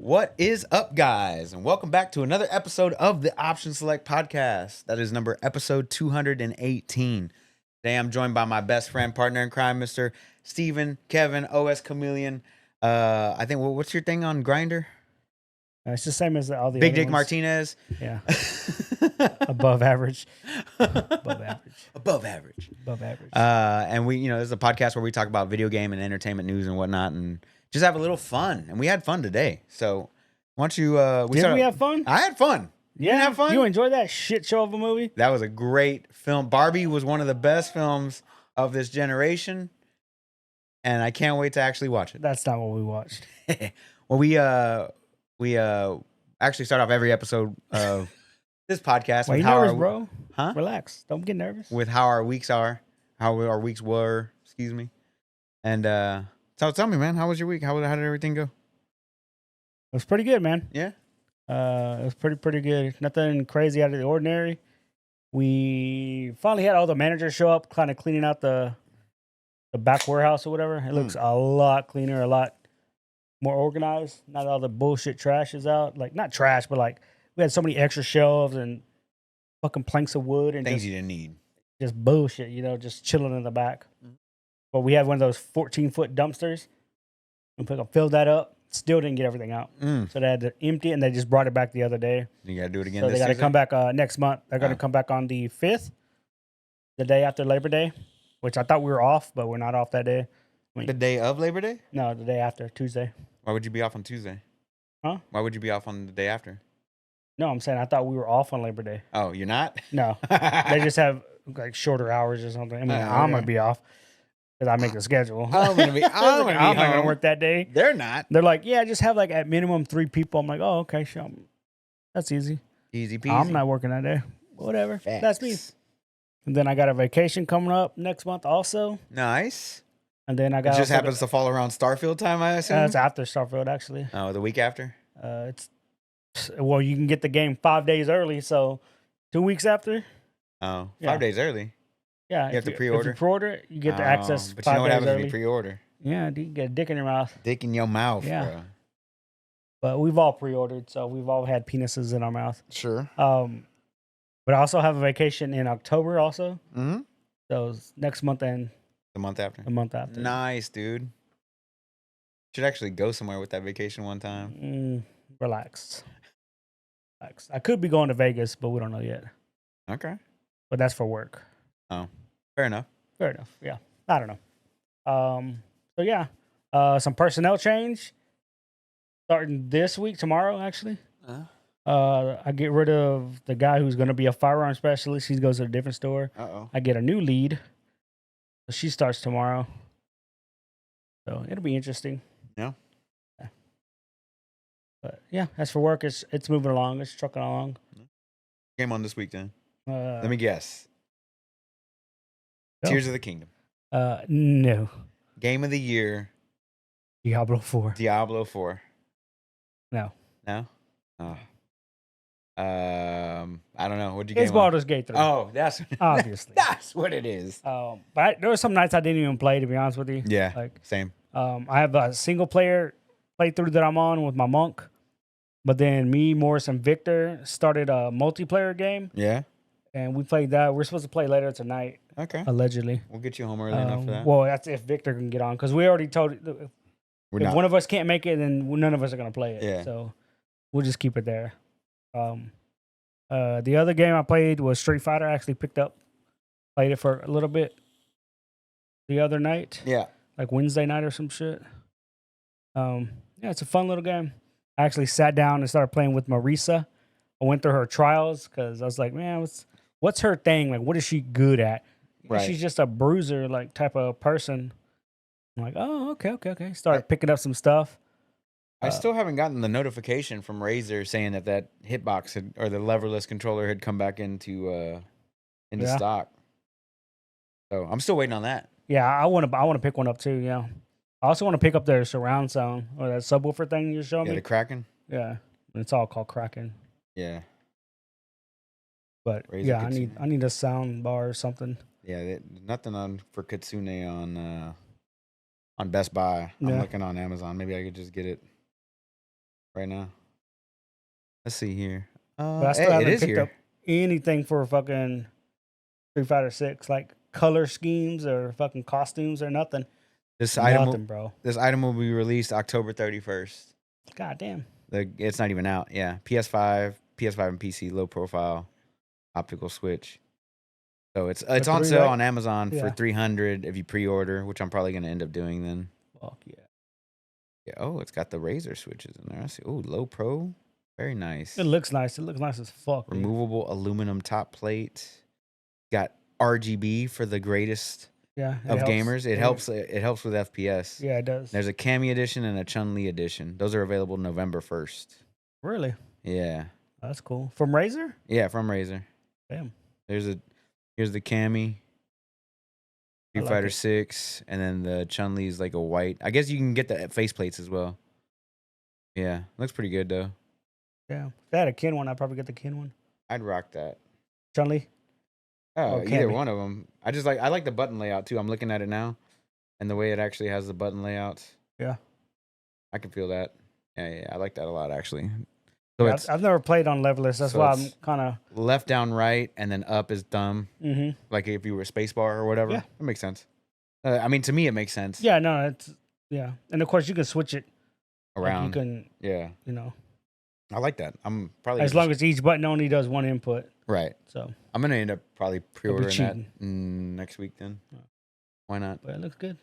What is up, guys? And welcome back to another episode of the Option Select Podcast. That is episode 218. Today I'm joined by my best friend, partner in crime, Mr. Steven, Kevin, OS Chameleon. I think, what's your thing on Grindr? It's the same as all the Big other Dick ones. Martinez. Yeah. Above average. Above average. And we, this is a podcast where we talk about video game and entertainment news and whatnot, and just have a little fun. And we had fun today. So why don't you? We have fun? I had fun. You didn't have fun? You enjoyed that shit show of a movie? That was a great film. Barbie was one of the best films of this generation, and I can't wait to actually watch it. That's not what we watched. Well, we actually start off every episode of this podcast Why with you how nervous, bro? Huh? Relax. Don't get nervous. With how our weeks are, how our weeks were. Excuse me. And so tell me, man, how was your week? How did everything go? It was pretty good, man. Yeah. It was pretty good. Nothing crazy out of the ordinary. We finally had all the managers show up, kind of cleaning out the back warehouse or whatever. It looks a lot cleaner, a lot more organized. Not all the bullshit trash is out. Like, not trash, but like we had so many extra shelves and fucking planks of wood and Things you didn't need. just bullshit, just chilling in the back. But we had one of those 14-foot dumpsters and filled that up. Still didn't get everything out. So they had to empty it, and they just brought it back the other day. You got to do it again. So they got to come back next month. They're going to come back on the 5th, the day after Labor Day, which I thought we were off, but we're not off that day. The day of Labor Day? No, the day after, Tuesday. Why would you be off on Tuesday? Huh? Why would you be off on the day after? No, I'm saying I thought we were off on Labor Day. Oh, you're not? No. They just have like shorter hours or something. I mean, I'm going to be off because I make the schedule. I'm going to be I'm not going to work that day. They're not. They're like, yeah, just have like at minimum 3 people. I'm like, oh, okay, sure. That's easy. Easy peasy. I'm not working that day. Whatever. Facts. That's me. And then I got a vacation coming up next month also. Nice. And then I got... It just happens to fall around Starfield time, I assume? It's after Starfield, actually. Oh, the week after? Well, you can get the game 5 days early, so 2 weeks after. Oh, Yeah. 5 days early? Yeah. You have to pre-order? If you pre-order it, you get the access 5 days early. But you know what happens if you pre-order? Yeah, you get a dick in your mouth. Dick in your mouth, Yeah. bro. But we've all pre-ordered, so we've all had penises in our mouth. Sure. But I also have a vacation in October also. Mm-hmm. So it's next month and The month after? the month after. Nice, dude. Should actually go somewhere with that vacation one time. Relax. I could be going to Vegas, but we don't know yet. Okay. But that's for work. Oh, fair enough. Fair enough. Yeah. I don't know. So yeah. Some personnel change starting this week, tomorrow actually. I get rid of the guy who's going to be a firearm specialist. He goes to a different store. I get a new lead. So she starts tomorrow. So it'll be interesting. Yeah. But yeah, as for work, it's moving along. It's trucking along. Game on this week then. Let Let me guess. Go. Tears of the Kingdom. No. Game of the year. Diablo 4. Diablo 4. No. No? Oh. I don't know. What'd you It's game on? Baldur's Gate 3. Oh, that's Obviously. that's what it is. But there were some nights I didn't even play, to be honest with you. Yeah. Like, Same. I have a single player playthrough that I'm on with my monk. But then me, Morris, and Victor started a multiplayer game. Yeah. And we played that. We're supposed to play later tonight, Okay. allegedly. We'll get you home early enough for that. Well, that's if Victor can get on. Because we already told... We're If not. one of us can't make it, then none of us are going to play it. Yeah. So we'll just keep it there. The other game I played was Street Fighter. I actually played it for a little bit the other night. Yeah. Like Wednesday night or some shit. Yeah, it's a fun little game. I actually sat down and started playing with Marisa. I went through her trials because I was like, man, what's her thing? Like, what is she good at? Right. She's just a bruiser, like, type of person. I'm like, oh, okay. Started picking up some stuff. I still haven't gotten the notification from Razer saying that hitbox or the leverless controller had come back into stock. So I'm still waiting on that. Yeah, I want to pick one up too. Yeah, I also want to pick up their surround sound or that subwoofer thing you showed Yeah, me. the Kraken. Yeah, it's all called Kraken. Yeah. But Razer yeah, Kitsune. I need a sound bar or something. Yeah, nothing on for Kitsune on Best Buy. I'm Yeah. looking on Amazon. Maybe I could just get it. right now. Let's see here. But I still Hey, it haven't is picked here. up anything for fucking Street Fighter 6, like color schemes or fucking costumes or nothing. This Nothing, bro. will be released October 31st. God damn. It's not even out. Yeah, PS5 and PC, low profile, optical switch. So it's on three, sale right? on Amazon for Yeah. $300 if you pre-order, which I'm probably gonna end up doing then. Fuck yeah. Yeah. Oh, it's got the Razer switches in there. I see. Oh, low pro, very nice. It looks nice. It looks nice as fuck. Dude. Removable aluminum top plate. Got RGB for the greatest Yeah. of helps. gamers. It helps. It helps with FPS. Yeah, it does. There's a Cammy edition and a Chun-Li edition. Those are available November 1st. Really? Yeah. That's cool. From Razer? Yeah, from Razer. Damn. Here's the Cammy. I Street like Fighter it. 6, and then the Chun-Li is like a white. I guess you can get the faceplates as well. Yeah, looks pretty good though. Yeah. If they had a Kin one, I'd probably get the Kin one. I'd rock that. Chun-Li? Oh, Or either Cammy. one of them. I like the button layout too. I'm looking at it now, and the way it actually has the button layouts. Yeah. I can feel that. Yeah, I like that a lot actually. So Yeah, it's I've never played on levelers. That's so why I'm it's- kind of. left, down, right, and then up is thumb. Mm-hmm. Like if you were spacebar or whatever. Yeah. That makes sense. I mean, to me, it makes sense. Yeah, no, it's. Yeah. And of course, you can switch it. Like, Around. you can, Yeah. I like that. I'm probably as long as each button only does one input. right. So, I'm gonna end up probably pre-ordering that cheating. next week. Then Yeah. why not? but it looks good.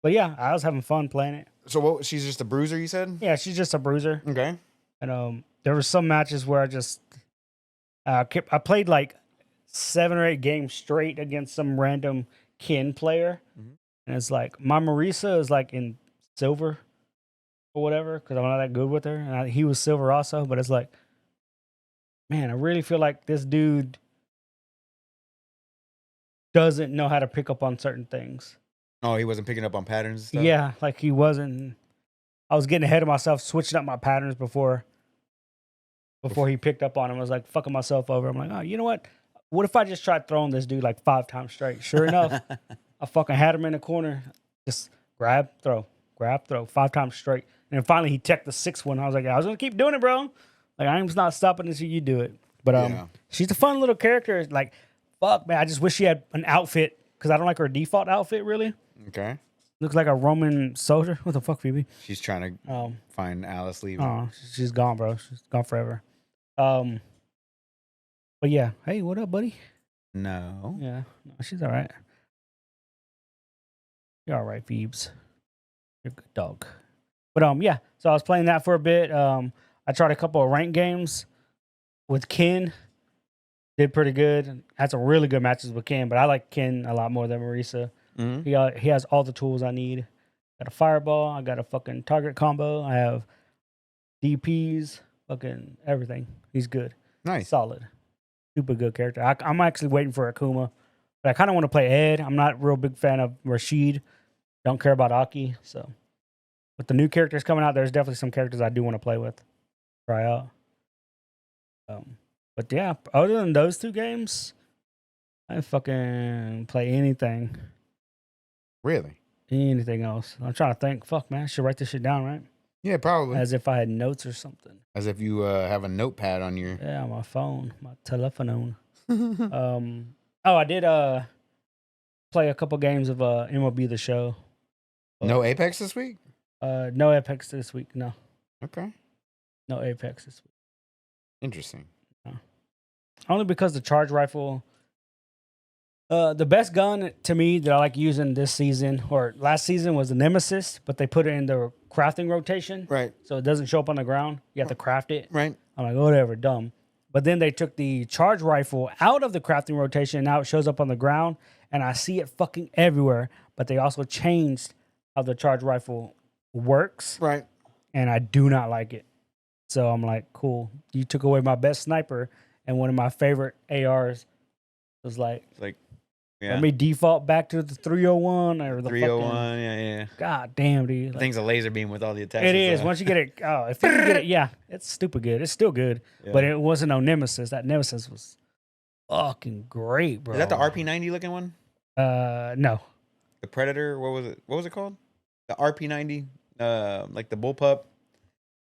But yeah, I was having fun playing it. So what? She's just a bruiser, you said? Yeah, she's just a bruiser. Okay. And there were some matches where I played like 7 or 8 games straight against some random Kin player, Mhm. and it's like my Marisa is like in silver or whatever because I'm not that good with her, and he was silver also. But it's like, man, I really feel like this dude doesn't know how to pick up on certain things. Oh, he wasn't picking up on patterns and stuff? Yeah, like he wasn't. I was getting ahead of myself, switching up my patterns before he picked up on him. I was like fucking myself over. I'm like, oh, you know what? What if I just tried throwing this dude like 5 times straight? Sure enough, I fucking had him in the corner. Just grab, throw, 5 times straight. And then finally he teched the 6th one. I was like, I was gonna keep doing it, bro. Like I'm just not stopping until you do it. But Yeah. she's a fun little character. Like, fuck, man. I just wish she had an outfit because I don't like her default outfit really. Okay. Looks like a Roman soldier. What the fuck, Phoebe? She's trying to find Alice leaving. Oh, she's gone, bro. She's gone forever. But yeah. Hey, what up, buddy? No. Yeah, no, she's all right. You're all right, Phoebes. You're a good dog. But yeah. So I was playing that for a bit. I tried a couple of rank games with Ken. Did pretty good. Had some really good matches with Ken, but I like Ken a lot more than Marisa. Mm-hmm. He has all the tools I need. Got a fireball. I got a fucking target combo. I have DPs. Fucking everything. He's good. Nice. Solid. Super good character. I'm actually waiting for Akuma, but I kind of want to play Ed. I'm not a real big fan of Rashid. Don't care about Aki. So, with the new characters coming out, there's definitely some characters I do want to play with. Try out. But yeah, other than those 2 games, I didn't fucking play anything. Really? Anything else? I'm trying to think. Fuck, man. I should write this shit down, right? Yeah, probably. As if I had notes or something. As if you have a notepad on your. Yeah, my phone, my telephone. I did play a couple games of MLB The Show. No Apex this week? No Apex this week. No, Okay. no Apex this week. Interesting. Only because the charge rifle. The best gun to me that I like using this season or last season was the Nemesis, but they put it in the crafting rotation, Right. so it doesn't show up on the ground. You have to craft it. Right. I'm like, whatever, dumb. But then they took the charge rifle out of the crafting rotation, and now it shows up on the ground, and I see it fucking everywhere. But they also changed how the charge rifle works, Right. and I do not like it. So I'm like, cool. You took away my best sniper and one of my favorite ARs. It was like, Yeah. let me default back to the 301 or the 301. fucking, Yeah. God damn, dude. The Like, thing's a laser beam with all the attacks. it is. Once you get it, if you can get it, yeah, it's stupid good. It's still good, but it wasn't no Nemesis. That Nemesis was fucking great, bro. Is that the RP90 looking one? No. The Predator? What was it? What was it called? The RP90? Like the bullpup?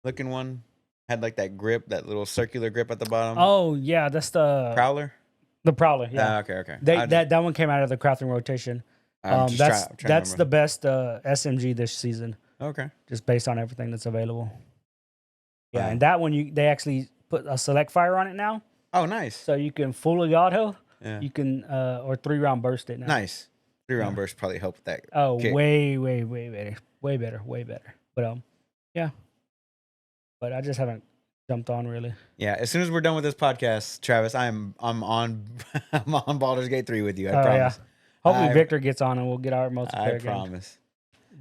looking one. Had like that grip, that little circular grip at the bottom. Oh yeah, that's the Prowler. The Prowler. Yeah. Okay. That one came out of the crafting rotation. I'm just trying to That's the remember. best SMG this season, Okay. just based on everything that's available. Yeah, Wow. and that one they actually put a select fire on it now, Oh, nice. so you can fully auto. Yeah. You can or 3-round burst it now. Nice. 3-round burst probably help with that. Oh, kick. way better. But yeah. But I just haven't jumped on really. Yeah. As soon as we're done with this podcast, Travis, I'm on I'm on Baldur's Gate 3 with you. I Oh, promise. yeah. Hopefully Victor gets on and we'll get our multiplayer I again. promise.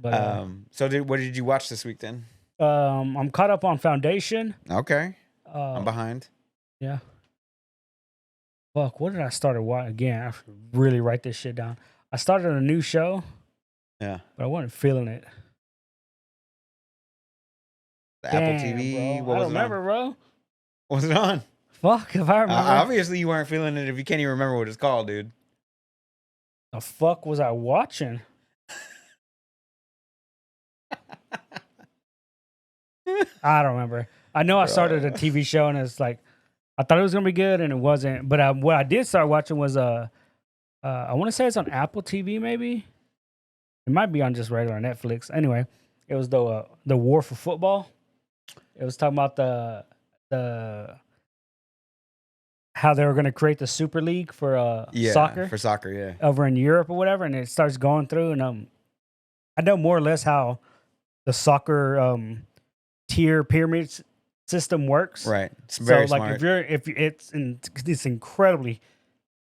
But So what did you watch this week then? I'm caught up on Foundation. Okay. I'm behind. Yeah. Fuck, what did I start watching? Again, I have to really write this shit down. I started a new show. Yeah. But I wasn't feeling it. The Apple TV. Bro. What I was don't it remember, on? bro. What was it on? Fuck, if I remember. Obviously, you weren't feeling it if you can't even remember what it's called, dude. The fuck was I watching? I don't remember. I know I started a TV show and it's like, I thought it was gonna be good and it wasn't. But what I did start watching was I want to say it's on Apple TV maybe. It might be on just regular Netflix. Anyway, it was the War for Football. It was talking about the how they were going to create the Super League for soccer. For soccer, yeah. Over in Europe or whatever, and it starts going through and I know more or less how the soccer tier pyramid system works. Right. It's very so smart. like it's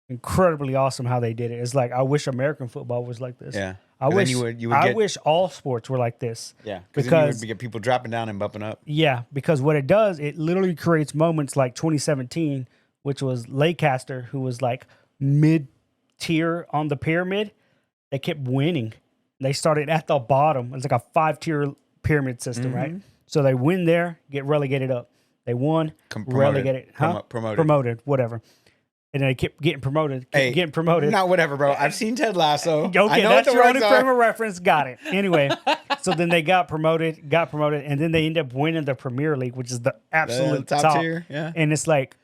incredibly awesome how they did it. It's like I wish American football was like this. Yeah. I wish all sports were like this. Yeah, because you would get people dropping down and bumping up. Yeah, because what it does, it literally creates moments like 2017, which was Leicester, who was like mid-tier on the pyramid. They kept winning. They started at the bottom. It's like a 5-tier pyramid system, right? So they win there, get relegated up. They won, relegated, promoted, whatever. And they kept getting promoted, getting promoted. Not whatever, bro. I've seen Ted Lasso. Okay, that's your only frame of reference. Got it. Anyway, so then they got promoted, and then they end up winning the Premier League, which is the absolute top tier. Yeah. And it's like,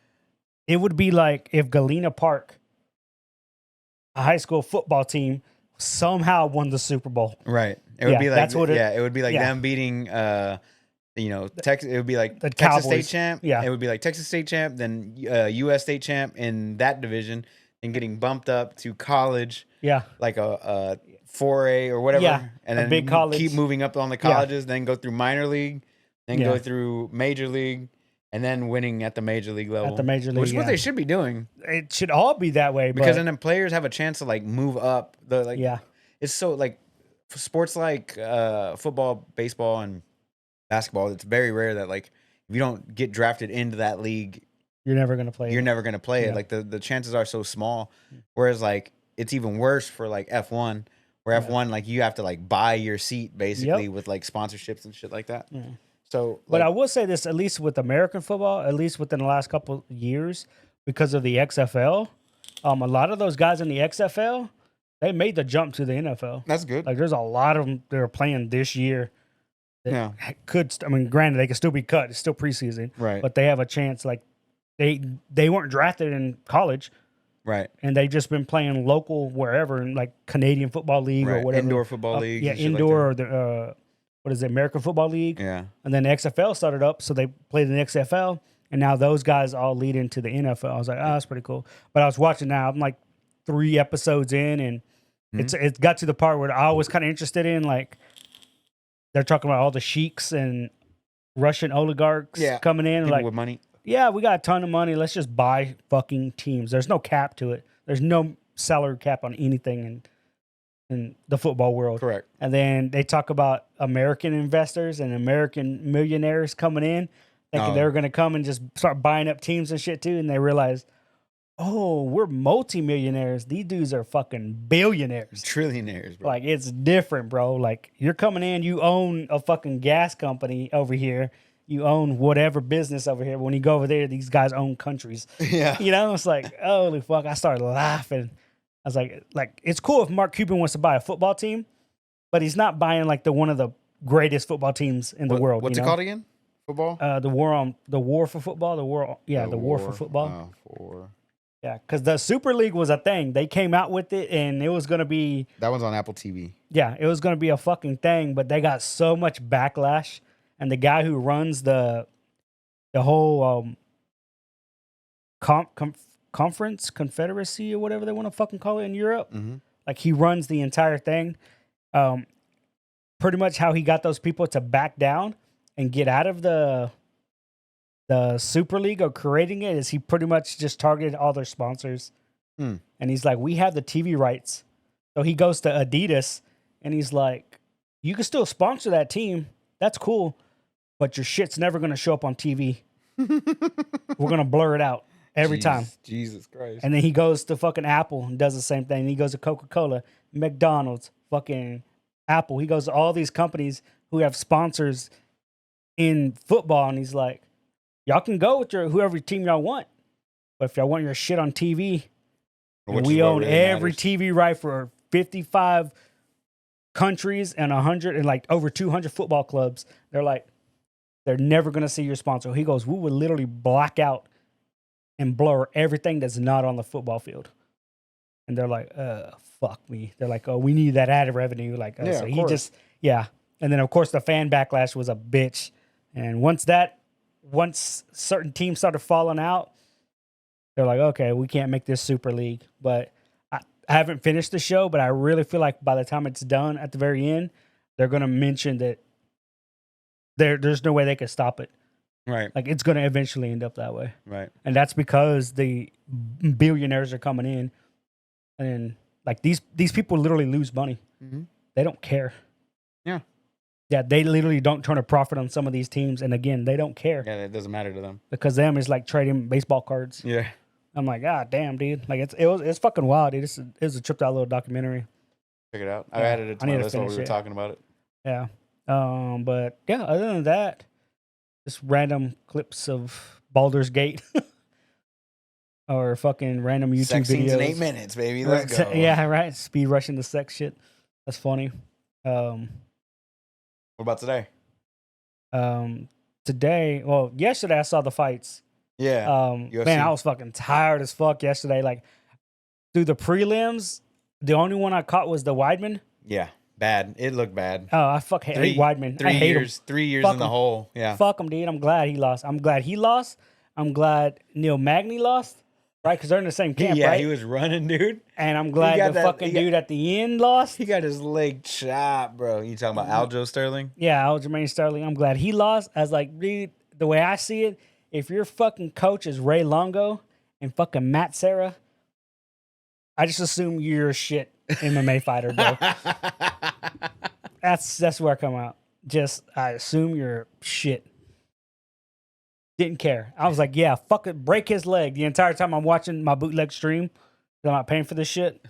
it would be like if Galena Park, a high school football team, somehow won the Super Bowl. Right. It would be like, it would be like them beating, Texas. It would be like the Texas Cowboys. State champ. Yeah. It would be like Texas State champ, then U.S. State champ in that division, and getting bumped up to college. Yeah. Like a 4A or whatever. Yeah. And then big college. keep moving up on the colleges, then go through minor league, then go through major league, and then winning at the major league level. At the major league, which is what they should be doing. It should all be that way. Because then players have a chance to like move up. It's so like sports like football, baseball, and basketball. It's very rare that like if you don't get drafted into that league, you're never gonna play. You're never gonna play it. Like the chances are so small. Whereas like it's even worse for like F1, where F1 like you have to like buy your seat basically with like sponsorships and shit like that. So, but I will say this, at least with American football, at least within the last couple years, because of the XFL, a lot of those guys in the XFL, they made the jump to the NFL. That's good. Like there's a lot of them that are playing this year. Granted, they could still be cut. It's still preseason, right? But they have a chance. Like they weren't drafted in college, right? And they've just been playing local wherever in like Canadian Football League or whatever, indoor football league. Yeah, indoor like or the what is it, American Football League? Yeah. And then the XFL started up, so they played in the XFL, and now those guys all lead into the NFL. I was like, that's pretty cool. But I was watching now. I'm like 3 episodes in, and it got to the part where I was kind of interested in like. They're talking about all the sheiks and Russian oligarchs coming in. People like with money. Yeah, we got a ton of money. Let's just buy fucking teams. There's no cap to it. There's no salary cap on anything in the football world. Correct. And then they talk about American investors and American millionaires coming in, thinking they were going to come and just start buying up teams and shit too. And they realized, oh, we're multimillionaires. These dudes are fucking billionaires. Trillionaires, bro. Like, it's different, bro. Like, you're coming in, you own a fucking gas company over here. You own whatever business over here. When you go over there, these guys own countries. Yeah. You know, it's like, holy fuck. I started laughing. I was like, it's cool if Mark Cuban wants to buy a football team, but he's not buying like one of the greatest football teams in the world. What's it called again? Football? The war for football. The war for football. Yeah, because the Super League was a thing. They came out with it, and it was gonna be. That one's on Apple TV. Yeah, it was gonna be a fucking thing, but they got so much backlash, and the guy who runs the whole conference, confederacy, or whatever they want to fucking call it in Europe, like he runs the entire thing. Pretty much how he got those people to back down and get out of the Super League or creating it is he pretty much just targeted all their sponsors. And he's like, we have the TV rights. So he goes to Adidas and he's like, you can still sponsor that team. That's cool. But your shit's never going to show up on TV. We're going to blur it out every time. Jesus Christ. And then he goes to fucking Apple and does the same thing. And he goes to Coca-Cola, McDonald's, fucking Apple. He goes to all these companies who have sponsors in football. And he's like, y'all can go with whoever team y'all want. But if y'all want your shit on TV, and we own every TV right for 55 countries and 100 and like over 200 football clubs. They're never going to see your sponsor. He goes, we would literally black out and blur everything that's not on the football field. And they're like, fuck me. They're like, oh, we need that ad revenue. Like, yeah, so he just, yeah. And then of course the fan backlash was a bitch. And once certain teams started falling out, they're like, okay, we can't make this Super League. But I haven't finished the show, but I really feel like by the time it's done at the very end, they're going to mention that there's no way they could stop it. Right. Like it's going to eventually end up that way. Right. And that's because the billionaires are coming in and like these people literally lose money. They don't care. Yeah. Yeah, they literally don't turn a profit on some of these teams. And again, they don't care. Yeah, it doesn't matter to them. Because them is like trading baseball cards. Yeah. I'm like, God damn, dude. Like it's fucking wild, dude. It was a tripped out little documentary. Check it out. I added it to my list while we were talking about it. Yeah. But yeah, other than that, just random clips of Baldur's Gate. Or fucking random YouTube sex scenes videos. in 8 minutes, baby. Let's go. Yeah, right. Speed rushing the sex shit. That's funny. What about today? Yesterday I saw the fights. Yeah. Man, I was fucking tired as fuck yesterday. Like through the prelims, the only one I caught was the Weidman. Yeah, bad. It looked bad. Oh, I hate Weidman. 3 years. 3 years Fuck in the him. hole. Yeah. Fuck him, dude. I'm glad he lost. I'm glad he lost. I'm glad Neil Magny lost. Right, because they're in the same camp, yeah, right? he was running, dude. And I'm glad the dude at the end lost. He got his leg chopped, bro. You talking about Aljo Sterling? Yeah, Aljamain Sterling. I'm glad he lost. I was like, dude, the way I see it, if your fucking coach is Ray Longo and fucking Matt Serra, I just assume you're a shit MMA fighter, bro. That's where I come out. I assume you're shit. Didn't care. I was like, yeah, fuck it, break his leg. The entire time I'm watching my bootleg stream, I'm not paying for this shit.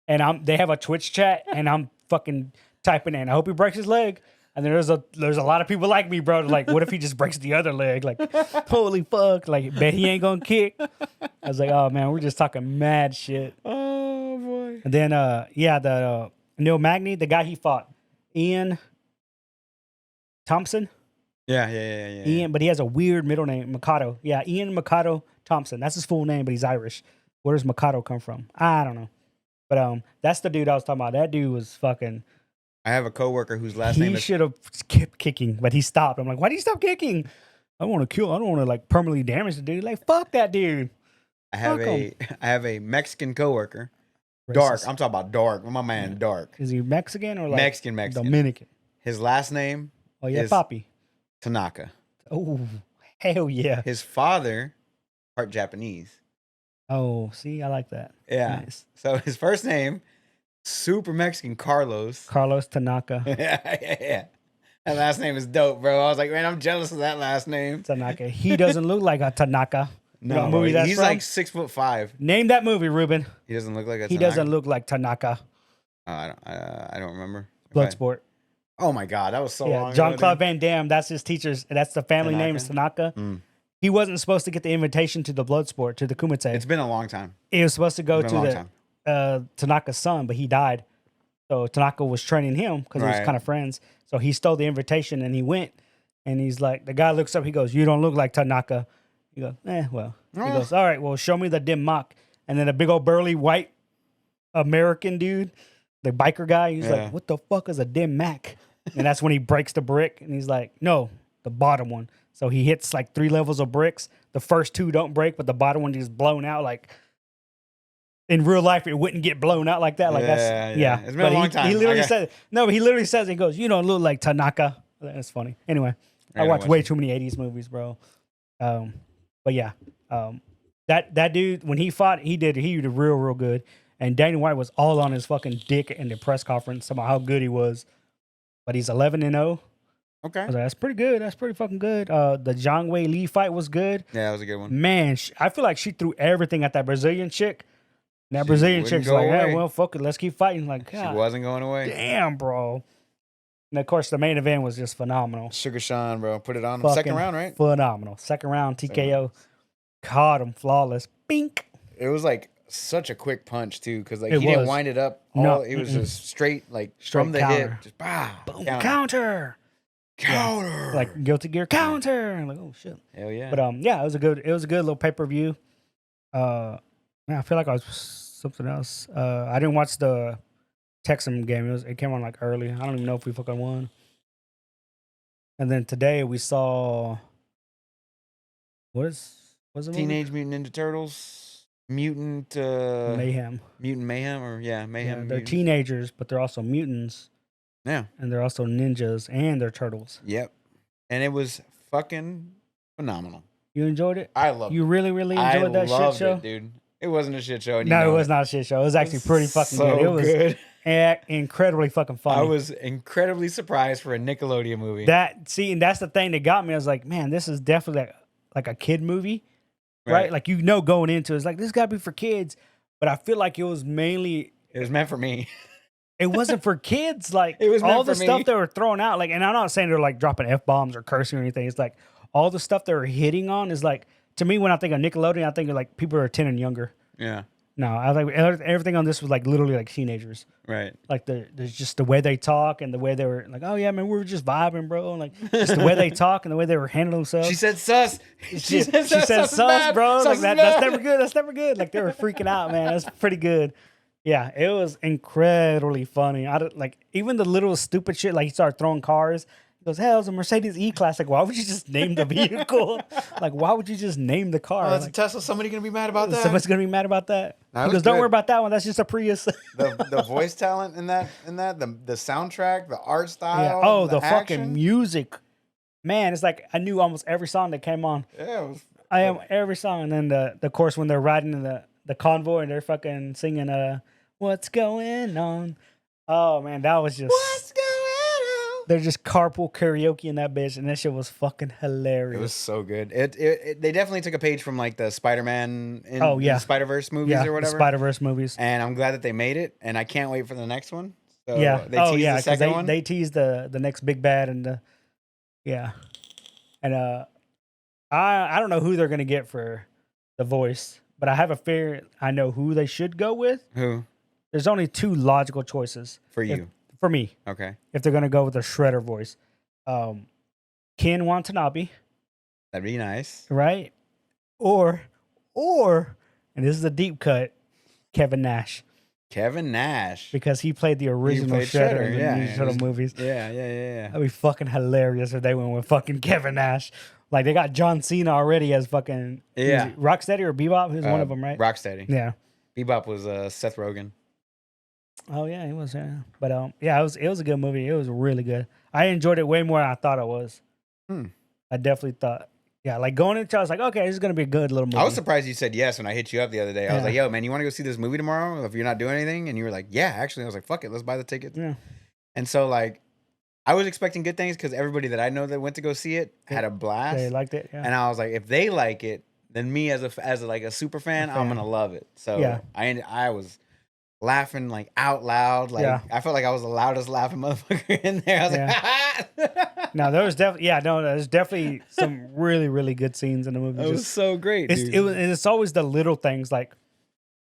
And they have a Twitch chat, and I'm fucking typing in, I hope he breaks his leg. And there's a lot of people like me, bro. Like, what if he just breaks the other leg? Like, holy fuck. Like, bet he ain't gonna kick. I was like, oh man, we're just talking mad shit. Oh boy. And then the Neil Magny, the guy he fought, Ian Thompson. Yeah. Ian, but he has a weird middle name, Mikado. Yeah, Ian Mikado Thompson. That's his full name, but he's Irish. Where does Mikado come from? I don't know. But that's the dude I was talking about. That dude was fucking. I have a coworker whose last name is. He should have kept kicking, but he stopped. I'm like, why did he stop kicking? I don't want to kill. I don't want to like permanently damage the dude. Like, fuck that dude. I have a Mexican coworker. Racist. Dark. I'm talking about Dark. My man, Dark. Is he Mexican or like Mexican? Dominican? His last name. Oh yeah, is Papi. Tanaka. Oh hell yeah. His father, part Japanese. Oh, see, I like that. Yeah. Nice. So his first name, super Mexican, Carlos. Carlos Tanaka. yeah. That last name is dope, bro. I was like, man, I'm jealous of that last name. Tanaka. He doesn't look like a Tanaka. No, movie that's he's from? like 6'5". Name that movie, Ruben. He doesn't look like a. He Tanaka? doesn't look like Tanaka. Oh, I don't remember. Bloodsport. Oh my god, that was so long. Jean-Claude Van Damme. That's his teacher's. That's the family name is Tanaka. Mm. He wasn't supposed to get the invitation to the Bloodsport, to the Kumite. It's been a long time. He was supposed to go to the Tanaka's son, but he died. So Tanaka was training him because he was kind of friends. So he stole the invitation and he went. And he's like, the guy looks up, he goes, "You don't look like Tanaka." He goes, well. He goes, "All right, well, show me the dim mak." And then a big old burly white American dude, the biker guy, he's like, "What the fuck is a dim mak?" And that's when he breaks the brick, and he's like, "No, the bottom one." So he hits like 3 levels of bricks. The first 2 don't break, but the bottom one is blown out. Like in real life, it wouldn't get blown out like that. Like yeah. It's been a long time. He literally said, no, but he literally says, he goes, "You don't look like Tanaka." That's funny. Anyway, I watch way too many 80s movies, bro. But yeah, that dude, when he fought, he did real good. And Dana White was all on his fucking dick in the press conference about how good he was. But he's 11-0. Okay. I was like, that's pretty good. That's pretty fucking good. The Zhang Wei Li fight was good. Yeah, that was a good one. Man, I feel like she threw everything at that Brazilian chick. And that Brazilian chick's like, "Hey, well, fuck it. Let's keep fighting." Like, God, she wasn't going away. Damn, bro. And of course, the main event was just phenomenal. Sugar Sean, bro. Put it on him. Second round, right? Phenomenal. Second round, TKO. Caught him flawless. Bink. It was like such a quick punch too, because like he didn't wind it up. It was just straight, like from the hip, just boom, counter. Yeah. Like Guilty Gear counter. I'm like, oh shit. Hell yeah. But yeah, it was a good little pay-per-view. Man, I feel like I was something else. I didn't watch the Texan game. It came on like early. I don't even know if we fucking won. And then today we saw what's the Teenage Mutant Ninja Turtles. Mutant Mayhem. Mutant Mayhem, or Mayhem. Yeah, they're mutants. teenagers, but they're also mutants. Yeah. And they're also ninjas, and they're turtles. Yep. And it was fucking phenomenal. You enjoyed it? I loved it. You really enjoyed that shit show? It, dude. It wasn't a shit show. No, it was not a shit show. It was actually pretty fucking good. It was good. Incredibly fucking funny. I was incredibly surprised for a Nickelodeon movie. And that's the thing that got me. I was like, man, this is definitely like a kid movie. Right? Like, going into it's like, this got to be for kids. But I feel like it was meant for me. It wasn't for kids. Like, it was all the for stuff me. they were throwing out. Like, and I'm not saying they're like dropping F-bombs or cursing or anything. It's like all the stuff they were hitting on is like, to me, when I think of Nickelodeon, I think of like people who are 10 and younger. Yeah. No, I like everything on this was like literally like teenagers. Right. Like there's just the way they talk and the way they were like, "Oh yeah, man, we were just vibing, bro." And like just the way they talk and the way they were handling themselves. She said sus. She said sus, bro. Like that's never good. That's never good. Like they were freaking out, man. That's pretty good. Yeah, it was incredibly funny. Like even the little stupid shit, like he started throwing cars. He goes, "Hell, it's a Mercedes E-Class." Like, why would you just name the vehicle? Like, why would you just name the car? Oh, that's like, a Tesla. Somebody gonna be mad about that? Somebody's gonna be mad about that. That He goes, "Don't worry about that one. That's just a Prius." the voice talent in that, the soundtrack, the art style. Yeah. Oh, the fucking music. Man, it's like I knew almost every song that came on. Yeah, it was. I am every song. And then the course when they're riding in the convoy and they're fucking singing "What's Going On." Oh man, that was just What's going on? They're just carpool karaoke in that bitch, and that shit was fucking hilarious. It was so good. They definitely took a page from like the Spider-Man the Spider-Verse movies or whatever. Spider-Verse movies. And I'm glad that they made it, and I can't wait for the next one. So yeah. They teased the second one. They teased the next big bad and yeah. And I don't know who they're gonna get for the voice, but I have a fear I know who they should go with. Who? There's only 2 logical choices For you. For me. Okay. If they're gonna go with a Shredder voice. Ken Watanabe. That'd be nice. Right? Or and this is a deep cut, Kevin Nash. Kevin Nash. Because he played the original Shredder in the Ninja Turtle movies. Yeah. That'd be fucking hilarious if they went with fucking Kevin Nash. Like, they got John Cena already as fucking... Yeah. Rocksteady or Bebop? Who's one of them, right? Rocksteady. Yeah. Bebop was Seth Rogen. Oh, yeah, he was, yeah. But, yeah, it was a good movie. It was really good. I enjoyed it way more than I thought it was. I definitely thought... Yeah, like going into I was like, okay, this is going to be a good little movie. I was surprised you said yes when I hit you up the other day. I was like, yo, man, you want to go see this movie tomorrow if you're not doing anything? And you were like, yeah, actually. I was like, fuck it, let's buy the tickets. Yeah. And so, like, I was expecting good things because everybody that I know that went to go see it had a blast. They liked it, yeah. And I was like, if they like it, then me as a super fan, I'm gonna love it. So yeah. I was laughing like out loud. Like I felt like I was the loudest laughing motherfucker in there. I was like, no, there's definitely some really, really good scenes in the movie. It was so great. It's always the little things, like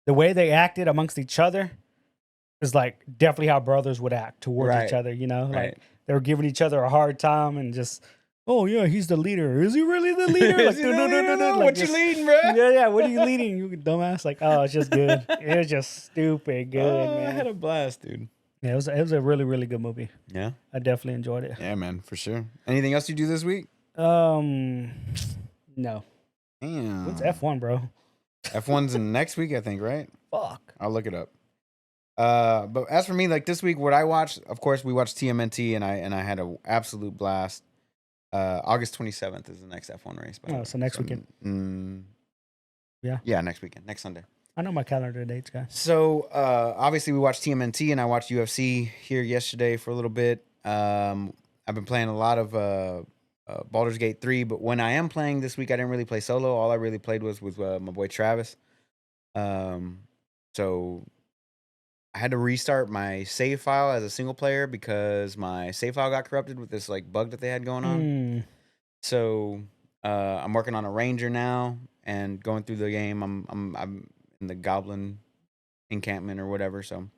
the way they acted amongst each other is like definitely how brothers would act towards each other, you know? Like they were giving each other a hard time and just oh yeah, he's the leader. Is he really the leader? Like, like what just, you leading, bro? yeah. What are you leading? You dumbass. Like, oh, it's just good. It was just stupid good, I had man. a blast, dude. Yeah, it was a really, really good movie. Yeah, I definitely enjoyed it. yeah, man, for sure. Anything else you do this week? No. Damn. What's F1, bro? F1's in next week, I think, right? Fuck. I'll look it up. But as for me, like this week, what I watched, of course, we watched TMNT, and I had an absolute blast. August 27th is the next F1 race. By the way. So next weekend. Yeah, next weekend, next Sunday. I know my calendar dates, guys. So obviously we watched TMNT, and I watched UFC here yesterday for a little bit. I've been playing a lot of Baldur's Gate 3, but when I am playing this week, I didn't really play solo. All I really played was with my boy Travis. So I had to restart my save file as a single player because my save file got corrupted with this like bug that they had going on. So I'm working on a ranger now and going through the game. I'm in the goblin encampment or whatever. So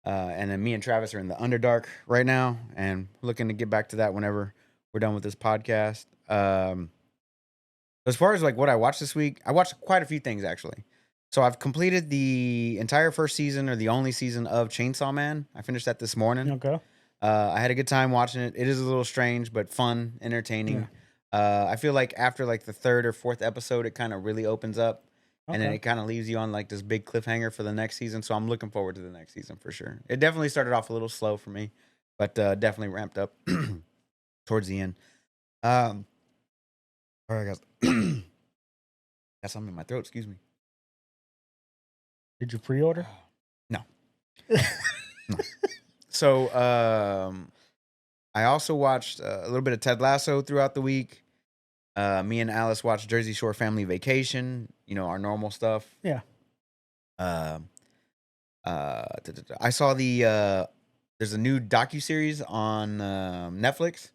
and then me and Travis are in the Underdark right now and looking to get back to that whenever we're done with this podcast. As far as like what I watched this week, I watched quite a few things actually. So I've completed the entire first season or the only season of Chainsaw Man. I finished that this morning. Okay. I had a good time watching it. It is a little strange, but fun, entertaining. I feel like after like the third or fourth episode, it kind of really opens up. And then it kind of leaves you on like this big cliffhanger for the next season. So I'm looking forward to the next season for sure. It definitely started off a little slow for me, but definitely ramped up towards the end. All right, guys. Got something in my throat. Excuse me. Did you pre-order? No. No. So I also watched a little bit of Ted Lasso throughout the week. Me and Alice watched Jersey Shore Family Vacation. You know, our normal stuff. Yeah. I saw there's a new docuseries on Netflix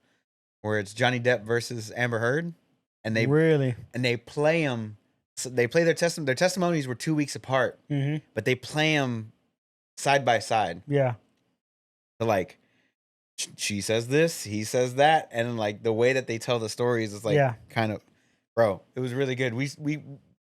where it's Johnny Depp versus Amber Heard, and they play them. So they play their testimonies were 2 weeks apart, but they play them side by side. Yeah. So like she says this, he says that, and like the way that they tell the stories is like kind of, bro. It was really good. We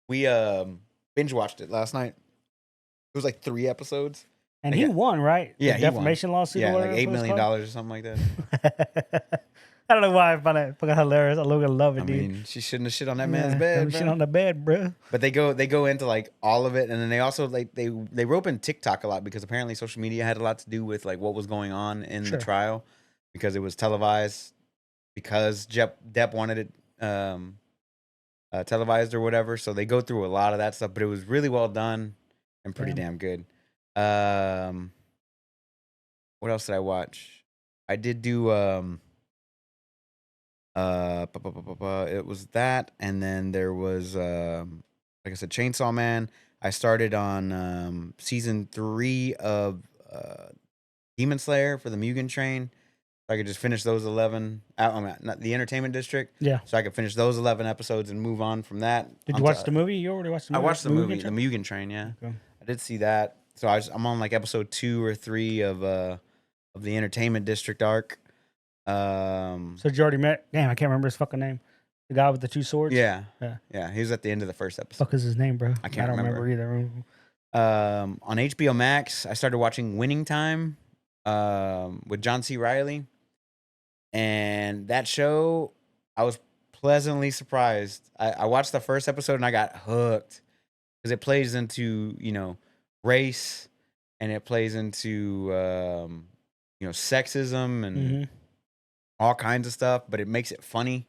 binge watched it last night. It was like 3 episodes. And he won, right? Yeah, the defamation lawsuit. Yeah, like $8 million or something like that. I don't know why I find that fucking hilarious. I love it, dude. I mean, she shouldn't have shit on that man's bed. Shit on the bed, bro. But they go into like all of it, and then they also like they rope in TikTok a lot because apparently social media had a lot to do with like what was going on in the trial because it was televised because Depp wanted it televised or whatever. So they go through a lot of that stuff, but it was really well done and pretty damn good. What else did I watch? I did do it was that, and then there was like I said, Chainsaw Man. I started on season 3 of Demon Slayer for the Mugen Train. So I could just finish those 11. Not the Entertainment District. Yeah. So I could finish those 11 episodes and move on from that. Did you watch the movie? You already watched the movie? I watched the movie, The Mugen Train. Yeah. Okay. I did see that. So I'm on like episode 2 or 3 of the Entertainment District arc. So you already met? Damn, I can't remember his fucking name. The guy with the 2 swords. Yeah. He was at the end of the first episode. Fuck is his name, bro? I don't remember either. On HBO Max, I started watching Winning Time with John C. Reilly, and that show, I was pleasantly surprised. I watched the first episode and I got hooked because it plays into race, and it plays into sexism and all kinds of stuff, but it makes it funny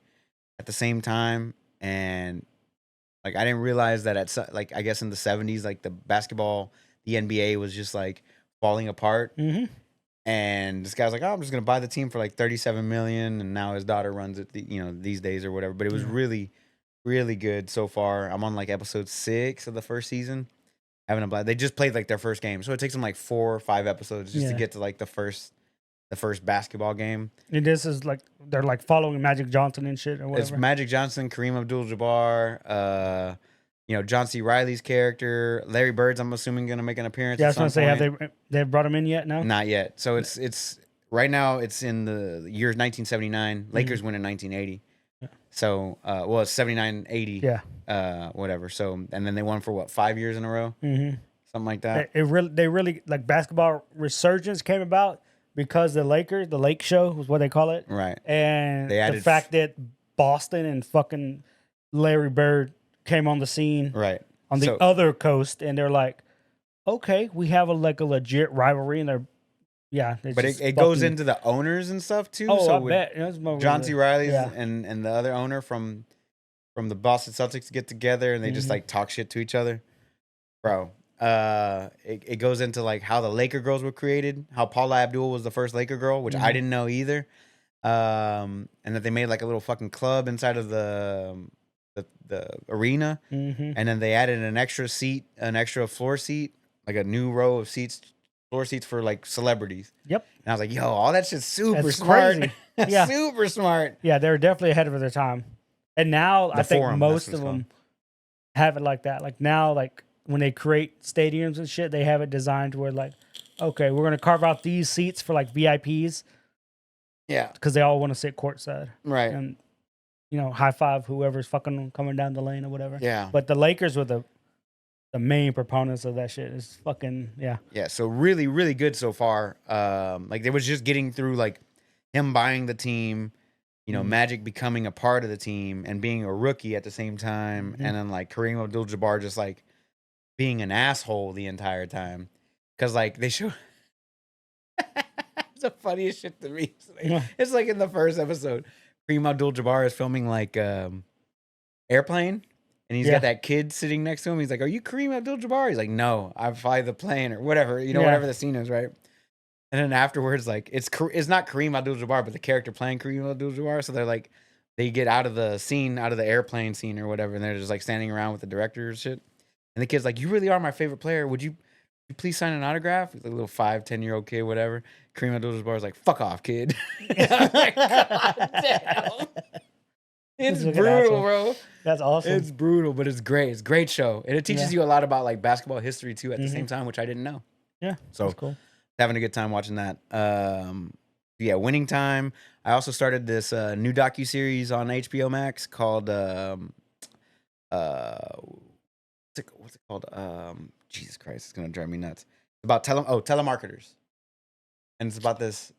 at the same time. And like I didn't realize that I guess in the 70s, like the basketball, the NBA was just like falling apart. And this guy's like, oh, I'm just gonna buy the team for like $37 million, and now his daughter runs it, these days or whatever. But it was really, really good so far. I'm on like episode 6 of the first season. Having a blast. They just played like their first game, so it takes them like 4 or 5 episodes just to get to like the first basketball game. And this is like they're like following Magic Johnson and shit or whatever. It's Magic Johnson, Kareem Abdul-Jabbar, John C. Reilly's character, Larry Bird's. I'm assuming going to make an appearance. Yeah, I was going to say, have they brought him in yet? No, not yet. So it's right now. It's in the year 1979. Lakers win in 1980. So, well, it's 79-80. Yeah. Whatever. So, and then they won for what, 5 years in a row? Mm-hmm. Something like that. They really like basketball resurgence came about because the Lakers, the Lake Show was what they call it. Right. And They the added fact that Boston and fucking Larry Bird came on the scene Right. on the other coast, and they're like, okay, we have a legit rivalry, and they're but it goes into the owners and stuff too. Oh, so I bet. It was more John C. Reilly's yeah. and the other owner from the Boston Celtics get together and they just like talk shit to each other, bro. It goes into like how the Laker girls were created, how Paula Abdul was the first Laker girl, which I didn't know either, and that they made like a little fucking club inside of the arena, and then they added an extra floor seat, like a new row of seats. Floor seats for like celebrities. Yep. And I was like, yo, all that shit's super That's smart. crazy. Yeah. Super smart. Yeah, they were definitely ahead of their time. And now I think Forum, most of them have it like that. Like now, like when they create stadiums and shit, they have it designed where like, okay, we're gonna carve out these seats for like VIPs. Yeah. Because they all want to sit courtside. Right. And high five whoever's fucking coming down the lane or whatever. Yeah. But the Lakers were the main proponents of that shit. Is fucking yeah. Yeah. So really, really good so far. Like they was just getting through like him buying the team, Magic becoming a part of the team and being a rookie at the same time, and then like Kareem Abdul-Jabbar just like being an asshole the entire time, because like they show. It's the funniest shit to me. It's like in the first episode, Kareem Abdul-Jabbar is filming like Airplane. And he's got that kid sitting next to him. He's like, "Are you Kareem Abdul-Jabbar?" He's like, "No, I fly the plane," or whatever, whatever the scene is, right? And then afterwards, like, it's not Kareem Abdul-Jabbar, but the character playing Kareem Abdul-Jabbar. So they're like, they get out of the scene, out of the airplane scene or whatever, and they're just like standing around with the director and shit. And the kid's like, "You really are my favorite player. Would you please sign an autograph?" He's like a little 5-10-year-old kid, whatever. Kareem Abdul-Jabbar is like, "Fuck off, kid." I'm like, God damn. It's brutal, bro. That's awesome. It's brutal, but it's great. It's a great show. And it teaches you a lot about like basketball history too at the same time, which I didn't know. Yeah. So that's cool. Having a good time watching that. Winning Time. I also started this new docuseries on HBO Max called what's it called? Jesus Christ, it's gonna drive me nuts. It's about telemarketers. And it's about this.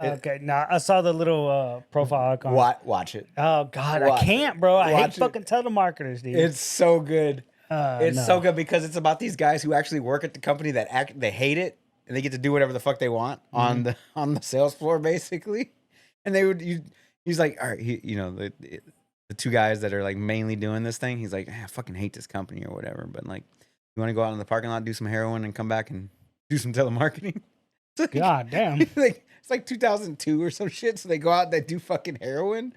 Okay, now I saw the little profile icon. Watch it. Oh God, I can't, bro. I hate fucking telemarketers, dude. It's so good. It's so good because it's about these guys who actually work at the company that they hate it and they get to do whatever the fuck they want on the sales floor, basically. And he's like, all right, the two guys that are like mainly doing this thing. He's like, I fucking hate this company or whatever, but like, you want to go out in the parking lot, do some heroin, and come back and do some telemarketing? God damn. It's like 2002 or some shit. So they go out, they do fucking heroin.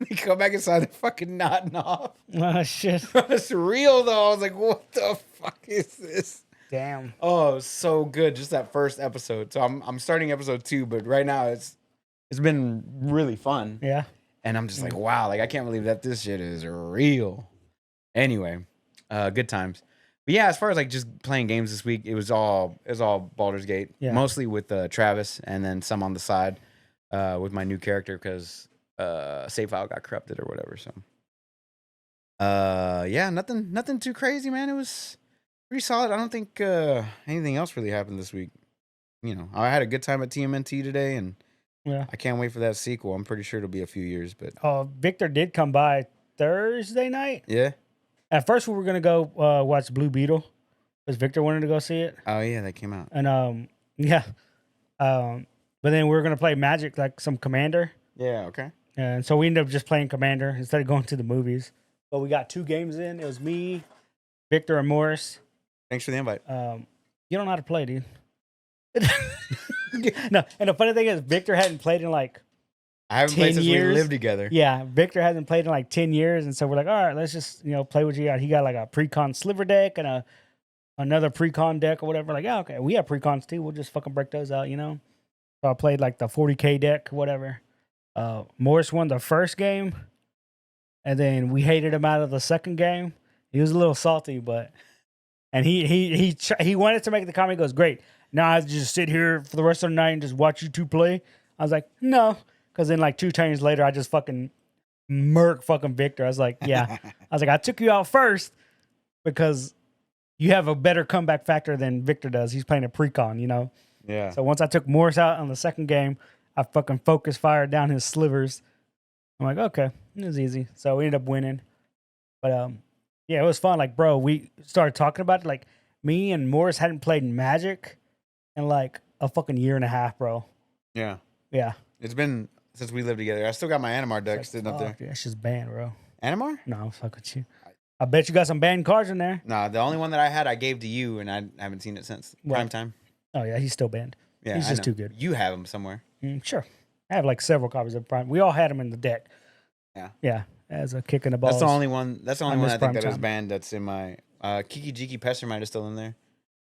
They come back inside, they're fucking nodding off. Oh, shit. It's real, though. I was like, what the fuck is this? Damn. Oh, so good. Just that first episode. So I'm starting episode 2, but right now it's been really fun. Yeah. And I'm just like, wow, like I can't believe that this shit is real. Anyway, good times. But yeah, as far as like just playing games this week, it was all Baldur's Gate, mostly with Travis, and then some on the side with my new character because save file got corrupted or whatever. So nothing too crazy, man. It was pretty solid. I don't think anything else really happened this week. I had a good time at TMNT today, and I can't wait for that sequel. I'm pretty sure it'll be a few years, but Victor did come by Thursday night. Yeah. At first, we were gonna go watch Blue Beetle, because Victor wanted to go see it. Oh yeah, that came out. And but then we were gonna play Magic, like some Commander. Yeah. Okay. And so we ended up just playing Commander instead of going to the movies. But we got 2 games in. It was me, Victor, and Morris. Thanks for the invite. You don't know how to play, dude. No, and the funny thing is, Victor hadn't played in like I haven't played since we lived together. Yeah, Victor hasn't played in like 10 years, and so we're like, all right, let's just play what you got. He got like a pre-con sliver deck and another pre-con deck or whatever. Like, yeah, okay, we have pre-cons too. We'll just fucking break those out, So I played like the 40K deck, whatever. Morris won the first game, and then we hated him out of the second game. He was a little salty, and he wanted to make the comment. He goes, great. Now I have to just sit here for the rest of the night and just watch you two play. I was like, no. Because then like 2 turns later, I just fucking murk fucking Victor. I was like, yeah. I was like, I took you out first because you have a better comeback factor than Victor does. He's playing a precon, you know? Yeah. So once I took Morris out on the second game, I fucking focus fired down his slivers. I'm like, okay, it was easy. So we ended up winning. But yeah, it was fun. Like, bro, we started talking about it. Like, me and Morris hadn't played Magic in like a fucking year and a half, bro. Yeah. Yeah. It's been since we lived together. I still got my Animar deck Like, sitting up there. dude, that's just banned, bro. Animar? No, I'm fucking with you. I bet you got some banned cards in there. Nah, the only one that I had, I gave to you, and I haven't seen it since Prime Time. Oh yeah, he's still banned. Yeah, he's just too good. You have him somewhere. Sure. I have like several copies of Prime. We all had him in the deck. Yeah. Yeah, as a kick in the balls. That's the only one. That's the only one I think Prime that was Time. banned. That's in my Kiki Jiki Pestermite is still in there.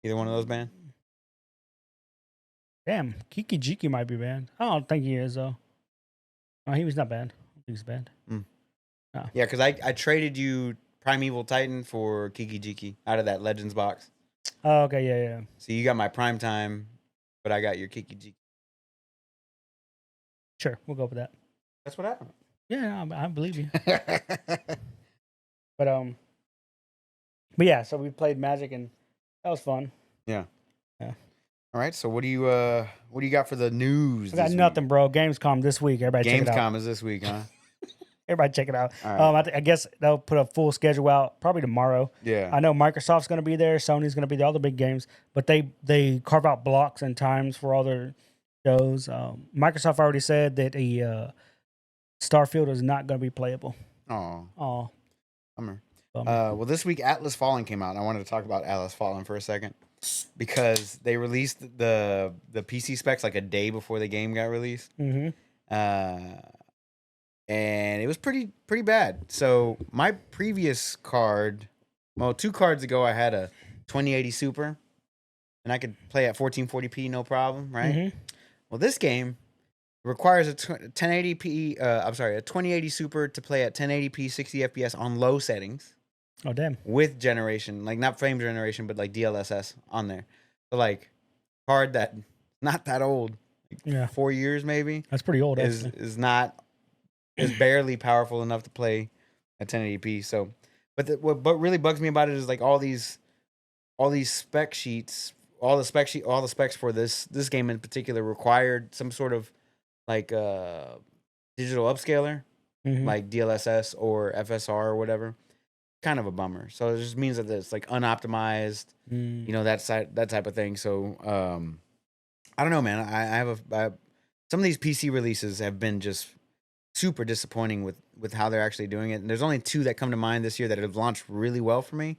Either one of those banned? Damn, Kiki Jiki might be banned. I don't think he is though. No, he was not banned. I think he's banned. No. Yeah, because I traded you Primeval Titan for Kiki Jiki out of that Legends box. Oh, okay, yeah. So you got my Prime Time, but I got your Kiki Jiki. Sure, we'll go with that. That's what happened. Yeah, I believe you. But yeah, so we played Magic and that was fun. Yeah. Yeah. All right, so what do you got for the news? I got nothing, bro. Gamescom this week. Everybody check it out. Gamescom is this week, huh? Everybody check it out. Right. I guess they'll put a full schedule out probably tomorrow. Yeah. I know Microsoft's going to be there. Sony's going to be there. All the big games. But they carve out blocks and times for all their shows. Microsoft already said that Starfield is not going to be playable. Oh. Bummer. Well, this week Atlas Fallen came out. And I wanted to talk about Atlas Fallen for a second because they released the PC specs like a day before the game got released. Mm-hmm. And it was pretty bad. So my previous card, 2 cards ago, I had a 2080 Super, and I could play at 1440p no problem, right? Mm-hmm. Well, this game requires a 1080p. A 2080 Super to play at 1080p 60 FPS on low settings. Oh damn! With generation, like not frame generation, but like DLSS on there. So like card that not that old, like 4 years maybe. That's pretty old. Is barely powerful enough to play at 1080p. So, what really bugs me about it is like all these spec sheets, all the specs for this game in particular required some sort of like digital upscaler, like DLSS or FSR or whatever. Kind of a bummer. So it just means that it's like unoptimized, you know, that type of thing. So I don't know, man. I have some of these PC releases have been just super disappointing with how they're actually doing it. And there's only 2 that come to mind this year that have launched really well for me.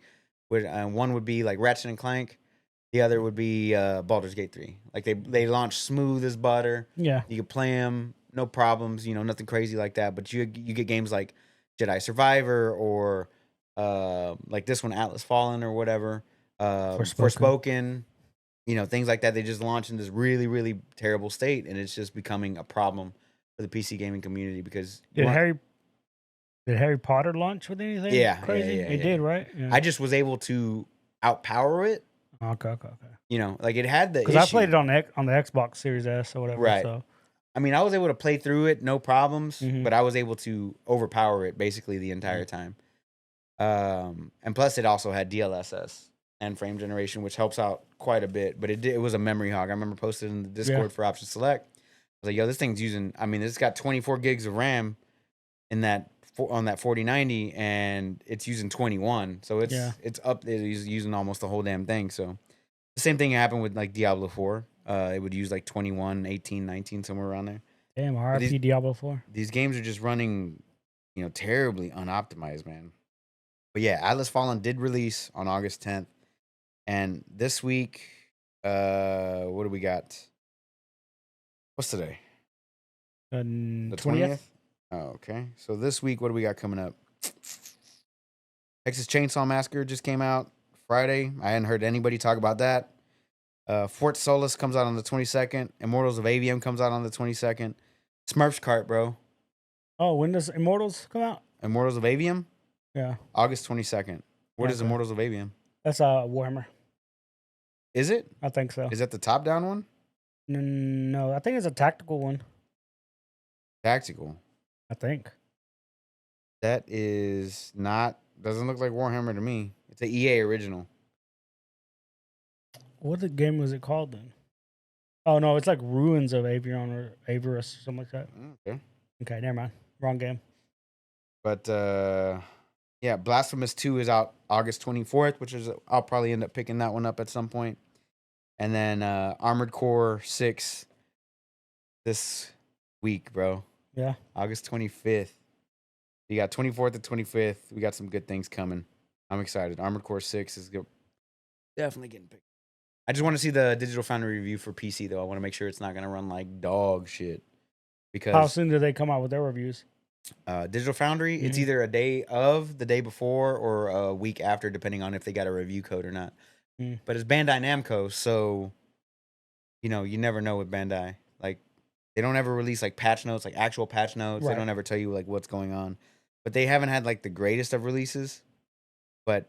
One would be like Ratchet and Clank. The other would be Baldur's Gate 3. Like they launched smooth as butter. Yeah. You could play them, no problems, you know, nothing crazy like that. But you get games like Jedi Survivor or like this one, Atlas Fallen or whatever. Forspoken. You know, things like that. They just launched in this really, really terrible state, and it's just becoming a problem for the PC gaming community because Did Harry Potter launch with anything? Yeah, crazy. yeah, It did, right? Yeah. I just was able to outpower it. Okay. You know, like it had the because I played it on the Xbox Series S or whatever. Right. So. I mean, I was able to play through it, no problems, but I was able to overpower it basically the entire time. And plus, it also had DLSS and frame generation, which helps out quite a bit. But it was a memory hog. I remember posted in the Discord for Option Select. I was like, yo, this thing's using, I mean, it's got 24 gigs of RAM in that on that 4090, and it's using 21. So it's up there. It's using almost the whole damn thing. So the same thing happened with like Diablo 4. It would use like 21, 18, 19, somewhere around there. Damn, RIP Diablo 4. These games are just running, you know, terribly unoptimized, man. But yeah, Atlas Fallen did release on August 10th. And this week, what do we got? What's today? The 20th? Oh, okay. So this week, what do we got coming up? Texas Chainsaw Massacre just came out Friday. I hadn't heard anybody talk about that. Fort Solis comes out on the 22nd. Immortals of Avium comes out on the 22nd. Smurfs Cart, bro. Oh, when does Immortals come out? Immortals of Avium? Yeah. August 22nd. What is Immortals of Avium? That's Warhammer. Is it? I think so. Is that the top-down one? No, I think it's a tactical one. Tactical. I think. That is not. Doesn't look like Warhammer to me. It's an EA original. What the game was it called then? Oh no, it's like Ruins of Avion or Avarus or something like that. Okay. Okay, never mind. Wrong game. But yeah, Blasphemous 2 is out August 24th, which is I'll probably end up picking that one up at some point. And then Armored Core 6 this week, bro. Yeah. August 25th. You got 24th to 25th. We got some good things coming. I'm excited. Armored Core 6 is definitely getting picked. I just want to see the Digital Foundry review for PC, though. I want to make sure it's not going to run like dog shit. Because How soon do they come out with their reviews? Digital Foundry, it's either a day of, the day before, or a week after, depending on if they got a review code or not. But it's Bandai Namco, so you never know with Bandai. Like, they don't ever release like patch notes, like actual patch notes. Right. They don't ever tell you like what's going on. But they haven't had like the greatest of releases. But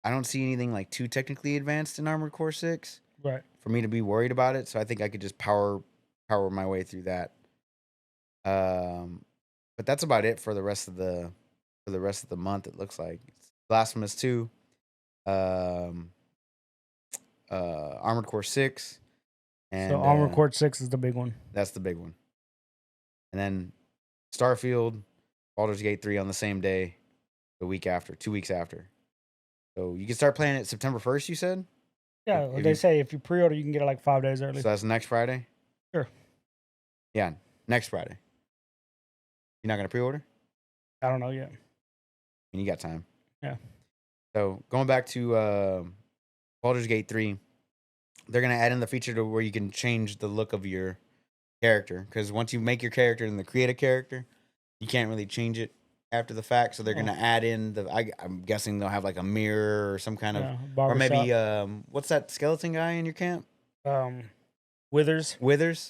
I don't see anything like too technically advanced in Armored Core 6 Right. for me to be worried about it. So I think I could just power my way through that. But that's about it for the rest of the month. It looks like it's Blasphemous 2, Armored Core 6, and So Armored Core 6 is the big one. That's the big one. And then Starfield, Baldur's Gate 3 on the same day, the week after, 2 weeks after. So you can start playing it September 1st, you said? Yeah, they say if you pre-order, you can get it like 5 days early. So that's next Friday? Sure. Yeah, next Friday. You're not going to pre-order? I don't know yet. And you got time. Yeah. So going back to Baldur's Gate 3, they're going to add in the feature to where you can change the look of your character. Because once you make your character and create a character, you can't really change it after the fact. So they're going to add in I'm guessing they'll have like a mirror or some kind of, or maybe what's that skeleton guy in your camp? Withers.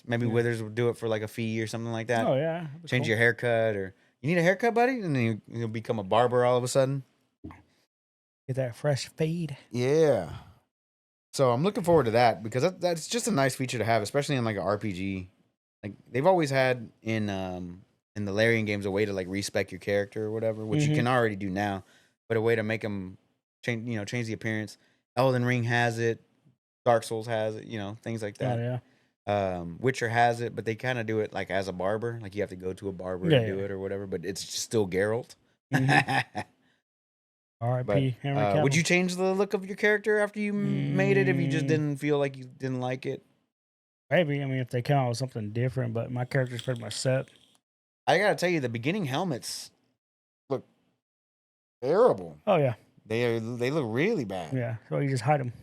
Maybe Withers will do it for like a fee or something like that. Oh yeah. Change your haircut, or you need a haircut, buddy, and then you'll become a barber all of a sudden. Get that fresh fade. Yeah. So I'm looking forward to that because that's just a nice feature to have, especially in like an RPG. Like they've always had in the Larian games a way to like respec your character or whatever, which you can already do now, but a way to make them change the appearance. Elden Ring has it, Dark Souls has it, things like that. Yeah. Witcher has it, but they kind of do it like as a barber, like you have to go to a barber to do it or whatever. But it's just still Geralt. R.I.P. Would you change the look of your character after you made it if you just didn't feel like you didn't like it? Maybe. I mean, if they come out with something different, but my character's pretty much set. I gotta tell you, the beginning helmets look terrible. Oh yeah, they look really bad. Yeah, so you just hide them.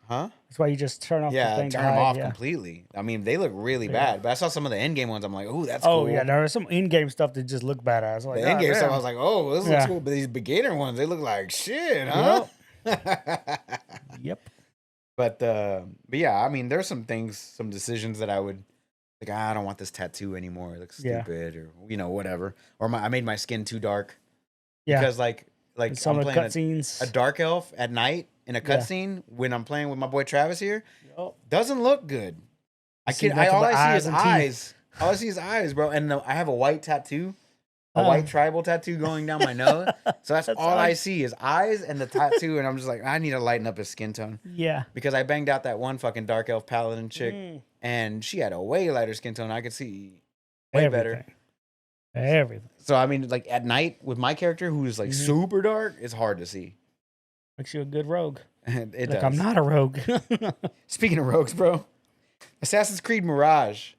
Huh? That's why you just turn off the thing. Turn them off completely. I mean, they look really bad. But I saw some of the end game ones. I'm like, oh, that's cool. Oh yeah, there are some in game stuff that just look badass. Like, the end game stuff, I was like, oh, this looks cool. But these beginner ones, they look like shit, huh? Yep. But yeah, I mean, there's some decisions that I would like. I don't want this tattoo anymore. It looks stupid, or whatever. Or I made my skin too dark. Yeah. Because like some I'm of the playing a dark elf at night in a cutscene when I'm playing with my boy Travis here. Doesn't look good. All I see is eyes. All I see is eyes, bro. And I have a white tattoo. A white tribal tattoo going down my nose. So that's all I see is eyes and the tattoo. And I'm just like, I need to lighten up his skin tone. Yeah. Because I banged out that one fucking dark elf paladin chick. And she had a way lighter skin tone. I could see way better. Everything. So, I mean, like at night with my character, who is like super dark, it's hard to see. Makes you a good rogue. It does. I'm not a rogue. Speaking of rogues, bro. Assassin's Creed Mirage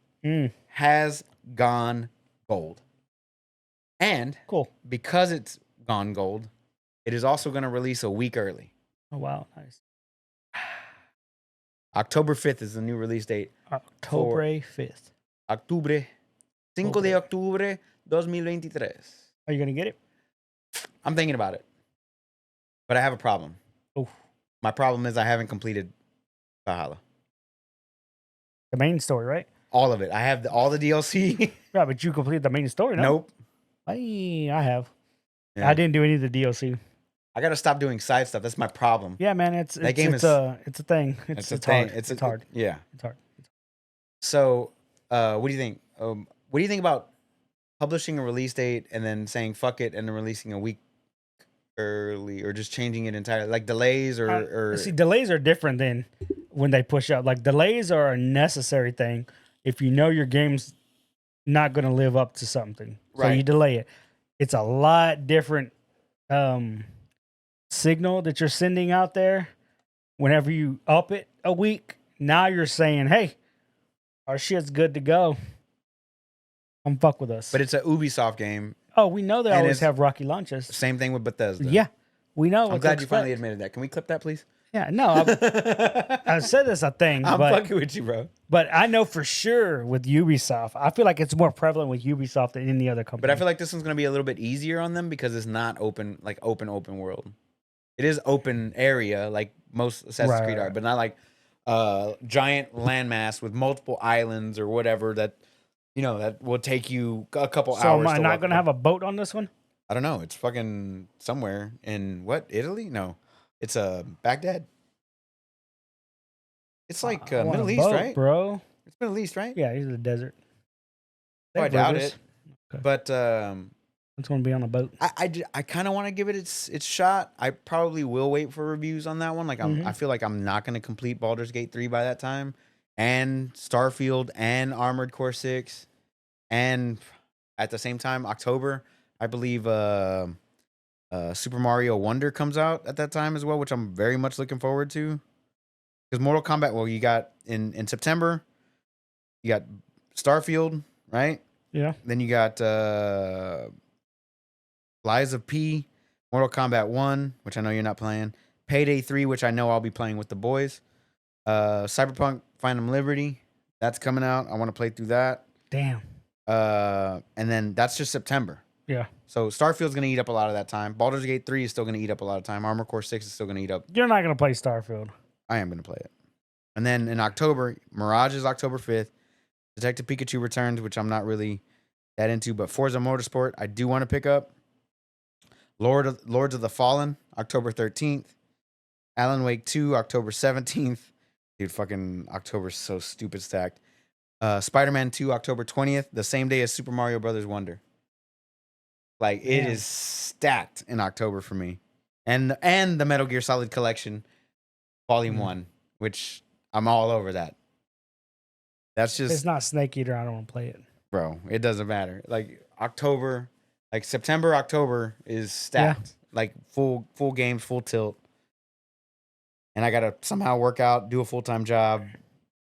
has gone gold. And because it's gone gold, it is also going to release a week early. Oh, wow. Nice. October 5th is the new release date. October 5th. Octubre. 5 de octubre 2023. Are you going to get it? I'm thinking about it. But I have a problem. Oof. My problem is I haven't completed Valhalla. The main story, right? All of it. I have all the DLC. Yeah, but you completed the main story, no? Nope. I have. Yeah. I didn't do any of the DLC. I got to stop doing side stuff. That's my problem. Yeah, man. It's a thing. It's hard. It's hard. Yeah. It's hard. So, what do you think? What do you think about publishing a release date and then saying fuck it and then releasing a week early, or just changing it entirely, like delays or See, delays are different than when they push up. Like delays are a necessary thing if you know your game's not going to live up to something, so you Right. delay it. It's a lot different signal that you're sending out there. Whenever you up it a week, now you're saying, "Hey, our shit's good to go. Come fuck with us." But it's a Ubisoft game. Oh, we know they and always it's- have rocky launches. Same thing with Bethesda. Yeah, we know. I'm glad you finally admitted that. Can we clip that, please? Yeah, no, I said it's a thing, I'm but fucking with you, bro. I know for sure with Ubisoft, I feel like it's more prevalent with Ubisoft than any other company. But I feel like this one's gonna be a little bit easier on them because it's not open world. It is open area like most Assassin's Creed are, but not like giant landmass with multiple islands or whatever that that will take you a couple hours. So am I not gonna have a boat on this one? I don't know. It's fucking somewhere in Italy? No, it's Baghdad. It's like I want Middle a East, boat, right? bro. It's Middle East, right? Yeah, he's in the desert. Oh, I doubt it. Okay. But It's gonna be on a boat. I kind of want to give it its shot. I probably will wait for reviews on that one. Like I feel like I'm not going to complete Baldur's Gate 3 by that time, and Starfield and Armored Core 6, and at the same time October, I believe Super Mario Wonder comes out at that time as well, which I'm very much looking forward to. Because Mortal Kombat, well, you got in September, you got Starfield, right? Yeah. Then you got Lies of P, Mortal Kombat 1, which I know you're not playing, Payday 3, which I know I'll be playing with the boys, Cyberpunk Phantom Liberty, that's coming out. I want to play through that. Damn. And then that's just September. Yeah. So Starfield's going to eat up a lot of that time. Baldur's Gate 3 is still going to eat up a lot of time. Armored Core 6 is still going to eat up. You're not gonna play Starfield. I am going to play it. And then in October, Mirage is October 5th. Detective Pikachu Returns, which I'm not really that into, but Forza Motorsport, I do want to pick up. Lords of the Fallen, October 13th. Alan Wake 2, October 17th. Dude, fucking October's so stupid stacked. Spider-Man 2, October 20th, the same day as Super Mario Brothers Wonder. Like, it is stacked in October for me. And the Metal Gear Solid Collection, Volume 1, which I'm all over that. That's just... It's not Snake Eater. I don't want to play it. Bro, it doesn't matter. Like, October... Like September, October is stacked. Yeah. Like full games, full tilt. And I gotta somehow work out, do a full-time job,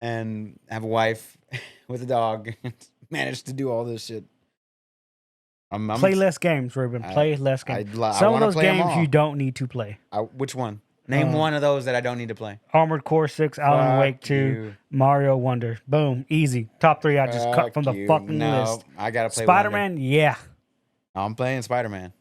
and have a wife with a dog. Manage to do all this shit. Play less games, Ruben. Play less games. Some of those games you don't need to play. Which one? Name one of those that I don't need to play. Armored Core 6, Alan Wake 2, Mario Wonder. Boom. Easy. Top 3 I just cut from the fucking list. I gotta play Spider-Man, Wonder. Yeah. I'm playing Spider-Man.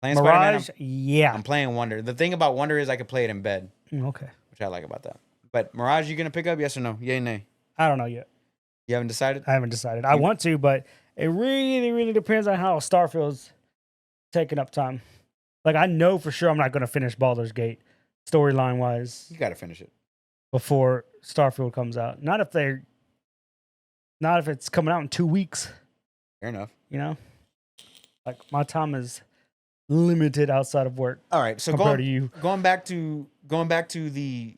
Mirage, yeah. I'm playing Wonder. The thing about Wonder is I can play it in bed. Okay. Which I like about that. But Mirage, you gonna pick up? Yes or no? Yay, nay? I don't know yet. You haven't decided? I haven't decided. I want to, but it really, really depends on how Starfield's taking up time. Like, I know for sure I'm not going to finish Baldur's Gate, storyline-wise. You got to finish it. Before Starfield comes out. Not if it's coming out in 2 weeks. Fair enough. You know? Like, my time is limited outside of work. All right, so compared to you. Going back to the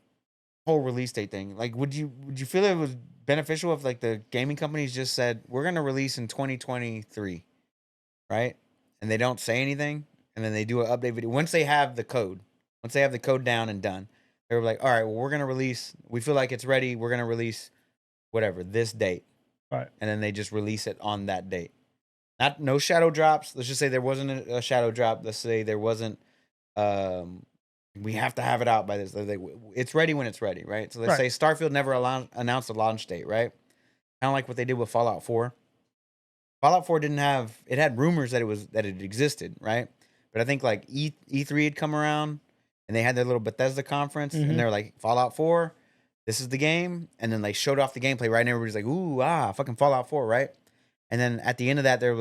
whole release date thing, like, would you feel it was beneficial if, like, the gaming companies just said, we're going to release in 2023, right? And they don't say anything, and then they do an update video. Once they have the code down and done, they were like, all right, well, we're going to release, we feel like it's ready, we're going to release whatever, this date. Right. And then they just release it on that date. No shadow drops. Let's just say there wasn't a shadow drop. Let's say there wasn't, we have to have it out by this. It's ready when it's ready, right? So let's say Starfield never announced a launch date, right? Kind of like what they did with Fallout 4. Fallout 4 it had rumors that it existed, right? But I think like E3 had come around and they had their little Bethesda conference and they're like, Fallout 4, this is the game. And then they showed off the gameplay, right? And everybody's like, ooh, fucking Fallout 4, right? And then at the end of that, they were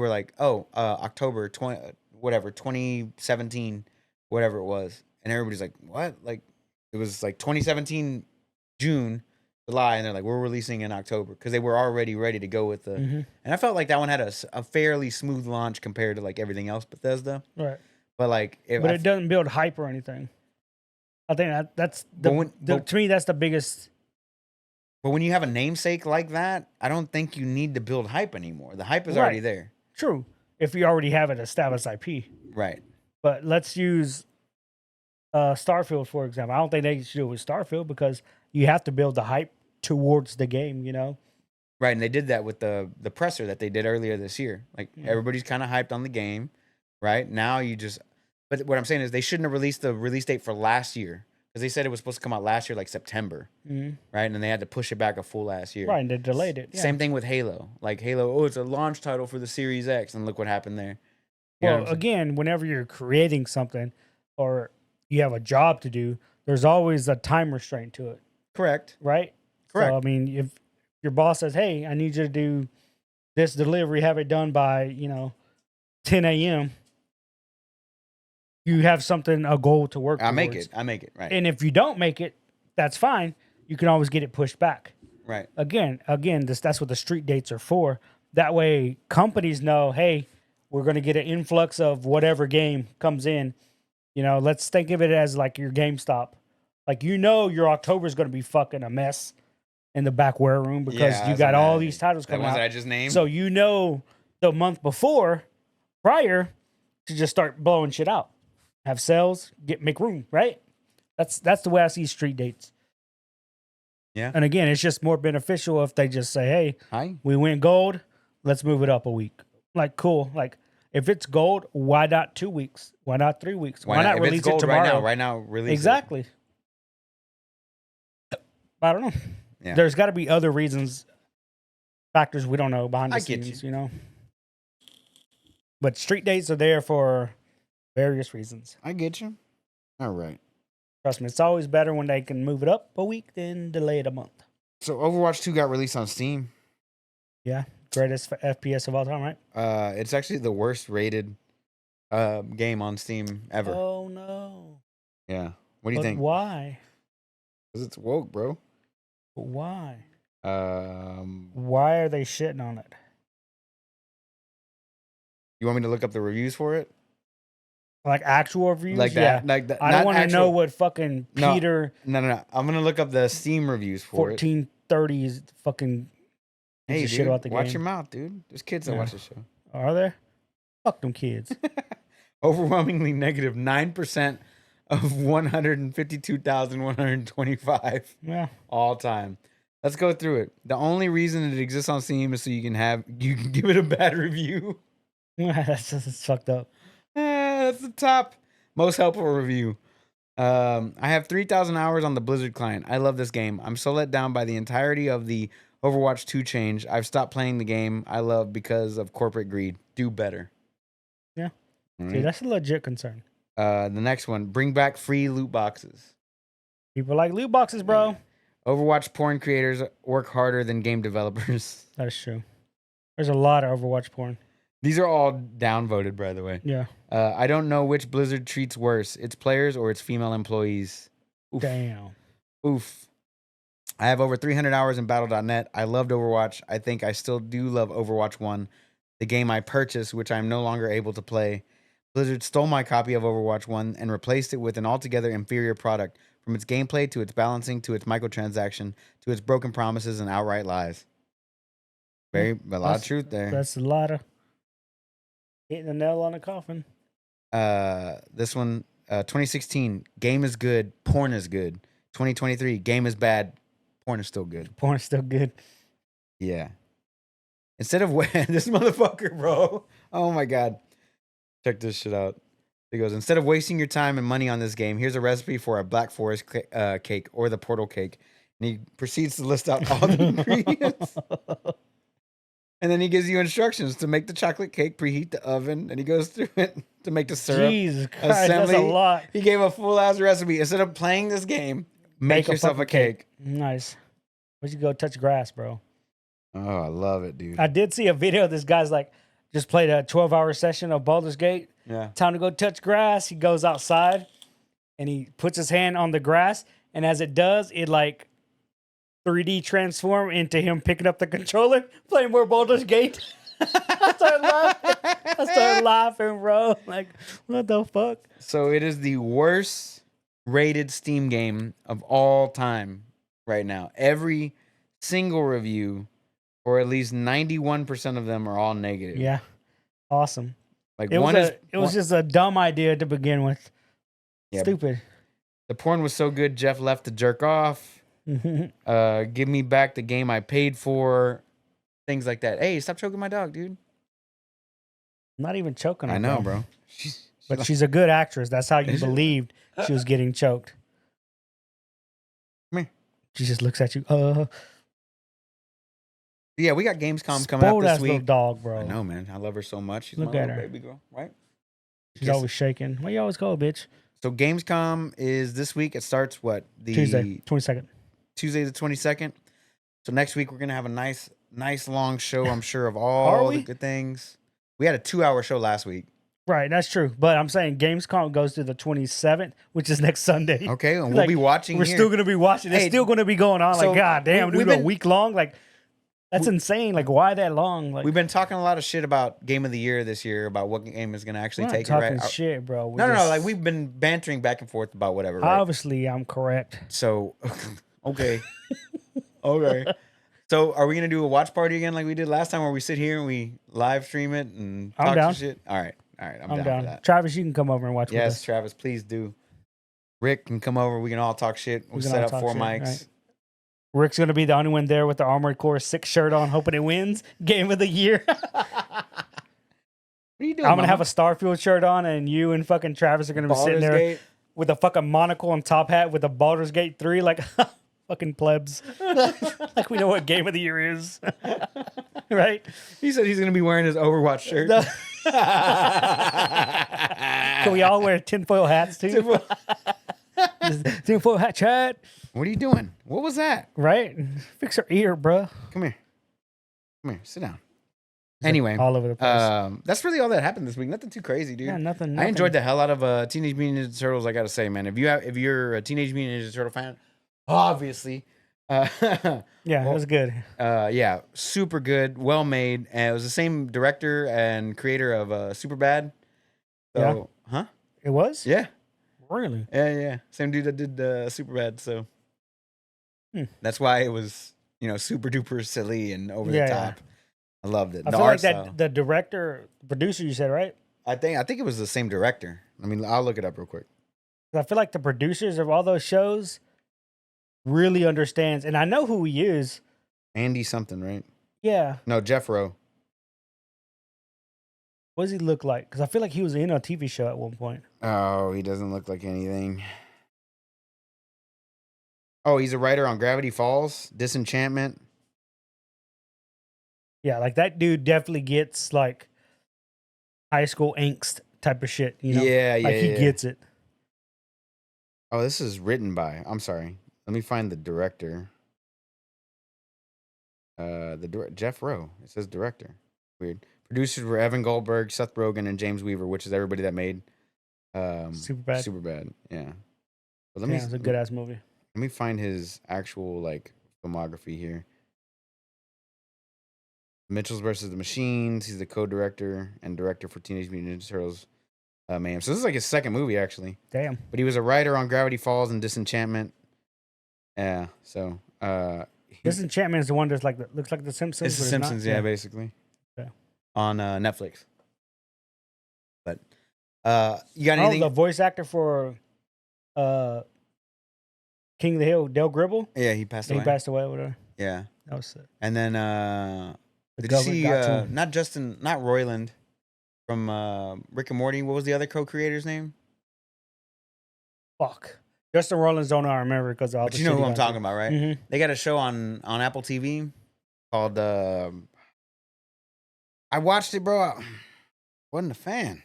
like, oh, October 2017, whatever it was. And everybody's like, what? Like, it was like 2017 June, July, and they're like, we're releasing in October because they were already ready to go with the. Mm-hmm. And I felt like that one had a fairly smooth launch compared to like everything else Bethesda. Right. But like, But it doesn't build hype or anything. I think that's to me that's the biggest. But when you have a namesake like that, I don't think you need to build hype anymore. The hype is already there. True. If you already have an established IP. Right. But let's use Starfield, for example. I don't think they should do it with Starfield because you have to build the hype towards the game, you know? Right. And they did that with the presser that they did earlier this year. Like, everybody's kind of hyped on the game, right? Now you just... But what I'm saying is they shouldn't have released the release date for last year because they said it was supposed to come out last year, like September, right? And then they had to push it back a full last year. Right, and they delayed it. Yeah. Same thing with Halo. Like, Halo, oh, it's a launch title for the Series X, and look what happened there. Well, again, whenever you're creating something or you have a job to do, there's always a time restraint to it. Correct. Right? Correct. So, I mean, if your boss says, hey, I need you to do this delivery, have it done by, 10 a.m., you have something, a goal to work towards. I make it, right. And if you don't make it, that's fine. You can always get it pushed back. Right. Again, that's what the street dates are for. That way companies know, hey, we're going to get an influx of whatever game comes in. Let's think of it as like your GameStop. Like, your October is going to be fucking a mess in the back wareroom because you got all these titles coming out. That I just named. So the month prior to just start blowing shit out. Have sales, make room, right? That's the way I see street dates. Yeah. And again, it's just more beneficial if they just say, hey, hi, we went gold, let's move it up a week. Like, cool. Like, if it's gold, why not 2 weeks? Why not 3 weeks? Why not release it tomorrow? Right now, release it. Exactly. I don't know. Yeah. There's got to be other reasons, factors we don't know behind the scenes, But street dates are there for various reasons. I get you. All right. Trust me, it's always better when they can move it up a week than delay it a month. So Overwatch 2 got released on Steam. Yeah. Greatest FPS of all time, right? It's actually the worst rated game on Steam ever. Oh, no. Yeah. What do you think? Why? Because it's woke, bro. Why? Um, Why are they shitting on it? You want me to look up the reviews for it? Like actual reviews? Like that? Yeah. Like that? I don't want to know what fucking Peter... No. I'm going to look up the Steam reviews for 1430 is fucking... Hey, shit dude, about the watch game. your mouth, dude. There's kids that watch the show. Are there? Fuck them kids. Overwhelmingly negative 9% of 152,125 all time. Let's go through it. The only reason it exists on Steam is so you can give it a bad review. That's fucked up. That's the top most helpful review. I have 3,000 hours on the Blizzard client. I love this game. I'm so let down by the entirety of the Overwatch 2 change. I've stopped playing the game I love because of corporate greed. Do better. Yeah. Right. See, that's a legit concern. The next one, bring back free loot boxes. People like loot boxes, bro. Yeah. Overwatch porn creators work harder than game developers. That is true. There's a lot of Overwatch porn. These are all downvoted, by the way. Yeah. I don't know which Blizzard treats worse, its players or its female employees. Oof. Damn. Oof. I have over 300 hours in Battle.net. I loved Overwatch. I think I still do love Overwatch 1, the game I purchased, which I'm no longer able to play. Blizzard stole my copy of Overwatch 1 and replaced it with an altogether inferior product, from its gameplay to its balancing to its microtransaction to its broken promises and outright lies. A lot of truth there. That's a lot of hitting the nail on the coffin. This one, 2016, game is good, porn is good. 2023, game is bad, porn is still good. Porn is still good. Yeah. Instead of this motherfucker, bro. Oh my God. Check this shit out. He goes, instead of wasting your time and money on this game, here's a recipe for a Black Forest cake or the Portal cake. And he proceeds to list out all the ingredients. And then he gives you instructions to make the chocolate cake, preheat the oven, and he goes through it to make the syrup. Jesus Christ, that's a lot. He gave a full-ass recipe. Instead of playing this game, make yourself a cake. Nice. Where'd you go touch grass, bro? Oh, I love it, dude. I did see a video. This guy's like, just played a 12-hour session of Baldur's Gate. Yeah. Time to go touch grass. He goes outside, and he puts his hand on the grass, and as it does, it like 3D transform into him picking up the controller, playing more Baldur's Gate. I started laughing, bro. Like, what the fuck? So it is the worst rated Steam game of all time right now. Every single review, or at least 91% of them, are all negative. Yeah, awesome. Like It was just a dumb idea to begin with. Yeah. Stupid. The porn was so good, Jeff left to jerk off. Give me back the game I paid for. Things like that. Hey, stop choking my dog, dude. Not even choking her, I know, bro. But she's a good actress. That's how you believed she was getting choked. Come here. She just looks at you. Yeah, we got Gamescom coming up this week. Little dog, bro. I know, man. I love her so much. She's Look my at little her. baby girl, right? She's always shaking. Where you always go, bitch? So Gamescom is this week. It starts what? Tuesday, 22nd. Tuesday the 22nd. So next week we're gonna have a nice long show, I'm sure, of all the good things. We had a 2-hour show last week. Right, that's true. But I'm saying Gamescom goes to the 27th, which is next Sunday. Okay, and we'll be watching. We're still gonna be watching. It's still gonna be going on. So like, god damn, we've dude, been, a week long. Like, that's insane. Like, why that long? Like, we've been talking a lot of shit about Game of the Year this year, about what game is gonna actually take it. Right? Shit, bro. No. Like, we've been bantering back and forth about whatever. Right? Obviously, I'm correct. So, okay, okay. So, are we gonna do a watch party again like we did last time, where we sit here and we live stream it and talk some shit? All right, I'm down for that. Travis, you can come over and watch. Yes, with us. Travis, please do. Rick can come over. We can all talk shit. We'll set up 4 mics. Right. Rick's gonna be the only one there with the Armored Core 6 shirt on, hoping it wins Game of the Year. What are you doing? I'm gonna have a Starfield shirt on, and you and fucking Travis are gonna be sitting there with a fucking monocle and top hat with a Baldur's Gate 3, like fucking plebs. Like we know what Game of the Year is. Right? He said he's gonna be wearing his Overwatch shirt. Can we all wear tinfoil hats too? Tinfoil hat chat. What are you doing? What was that? Right? Fix her ear, bro. Come here. Sit down. Anyway, all over the place. That's really all that happened this week. Nothing too crazy, dude. Yeah, nothing. I enjoyed the hell out of Teenage Mutant Ninja Turtles. I gotta say, man, if you're a Teenage Mutant Ninja Turtle fan, obviously, it was good. Yeah, super good, well made, and it was the same director and creator of Superbad. So, huh? It was? Yeah. Really? Yeah. Same dude that did Superbad. So that's why it was, super duper silly and over the top. Yeah. I loved it. I feel like that the director, producer, you said, right? I think it was the same director. I mean, I'll look it up real quick. I feel like the producers of all those shows really understands, and I know who he is. Andy something, right? Yeah. No, Jeff Rowe. What does he look like? Because I feel like he was in a TV show at one point. Oh, he doesn't look like anything. Oh, he's a writer on Gravity Falls, Disenchantment. Yeah, like that dude definitely gets like high school angst type of shit. Yeah, like he gets it. Oh, this is written by. I'm sorry. Let me find the director. Jeff Rowe. It says director. Weird. Producers were Evan Goldberg, Seth Rogen, and James Weaver, which is everybody that made Superbad. Yeah. But it's a good ass movie. Let me find his actual filmography here. Mitchells versus the Machines. He's the co-director and director for Teenage Mutant Ninja Turtles. Mayhem. So this is like his second movie, actually. Damn. But he was a writer on Gravity Falls and Disenchantment. Yeah. So Disenchantment is the one that's looks like The Simpsons. It's The Simpsons, yeah, basically. Okay. On Netflix. But you got anything? The voice actor for King of the Hill, Del Gribble. Yeah, he passed away. He passed away, whatever. Yeah. That was sick. And then did you see not Roiland from Rick and Morty? What was the other co-creator's name? Fuck. Justin Roiland's the only I remember because of But you know who I'm talking about, right? Mm-hmm. They got a show on Apple TV called I watched it, bro. Wasn't a fan.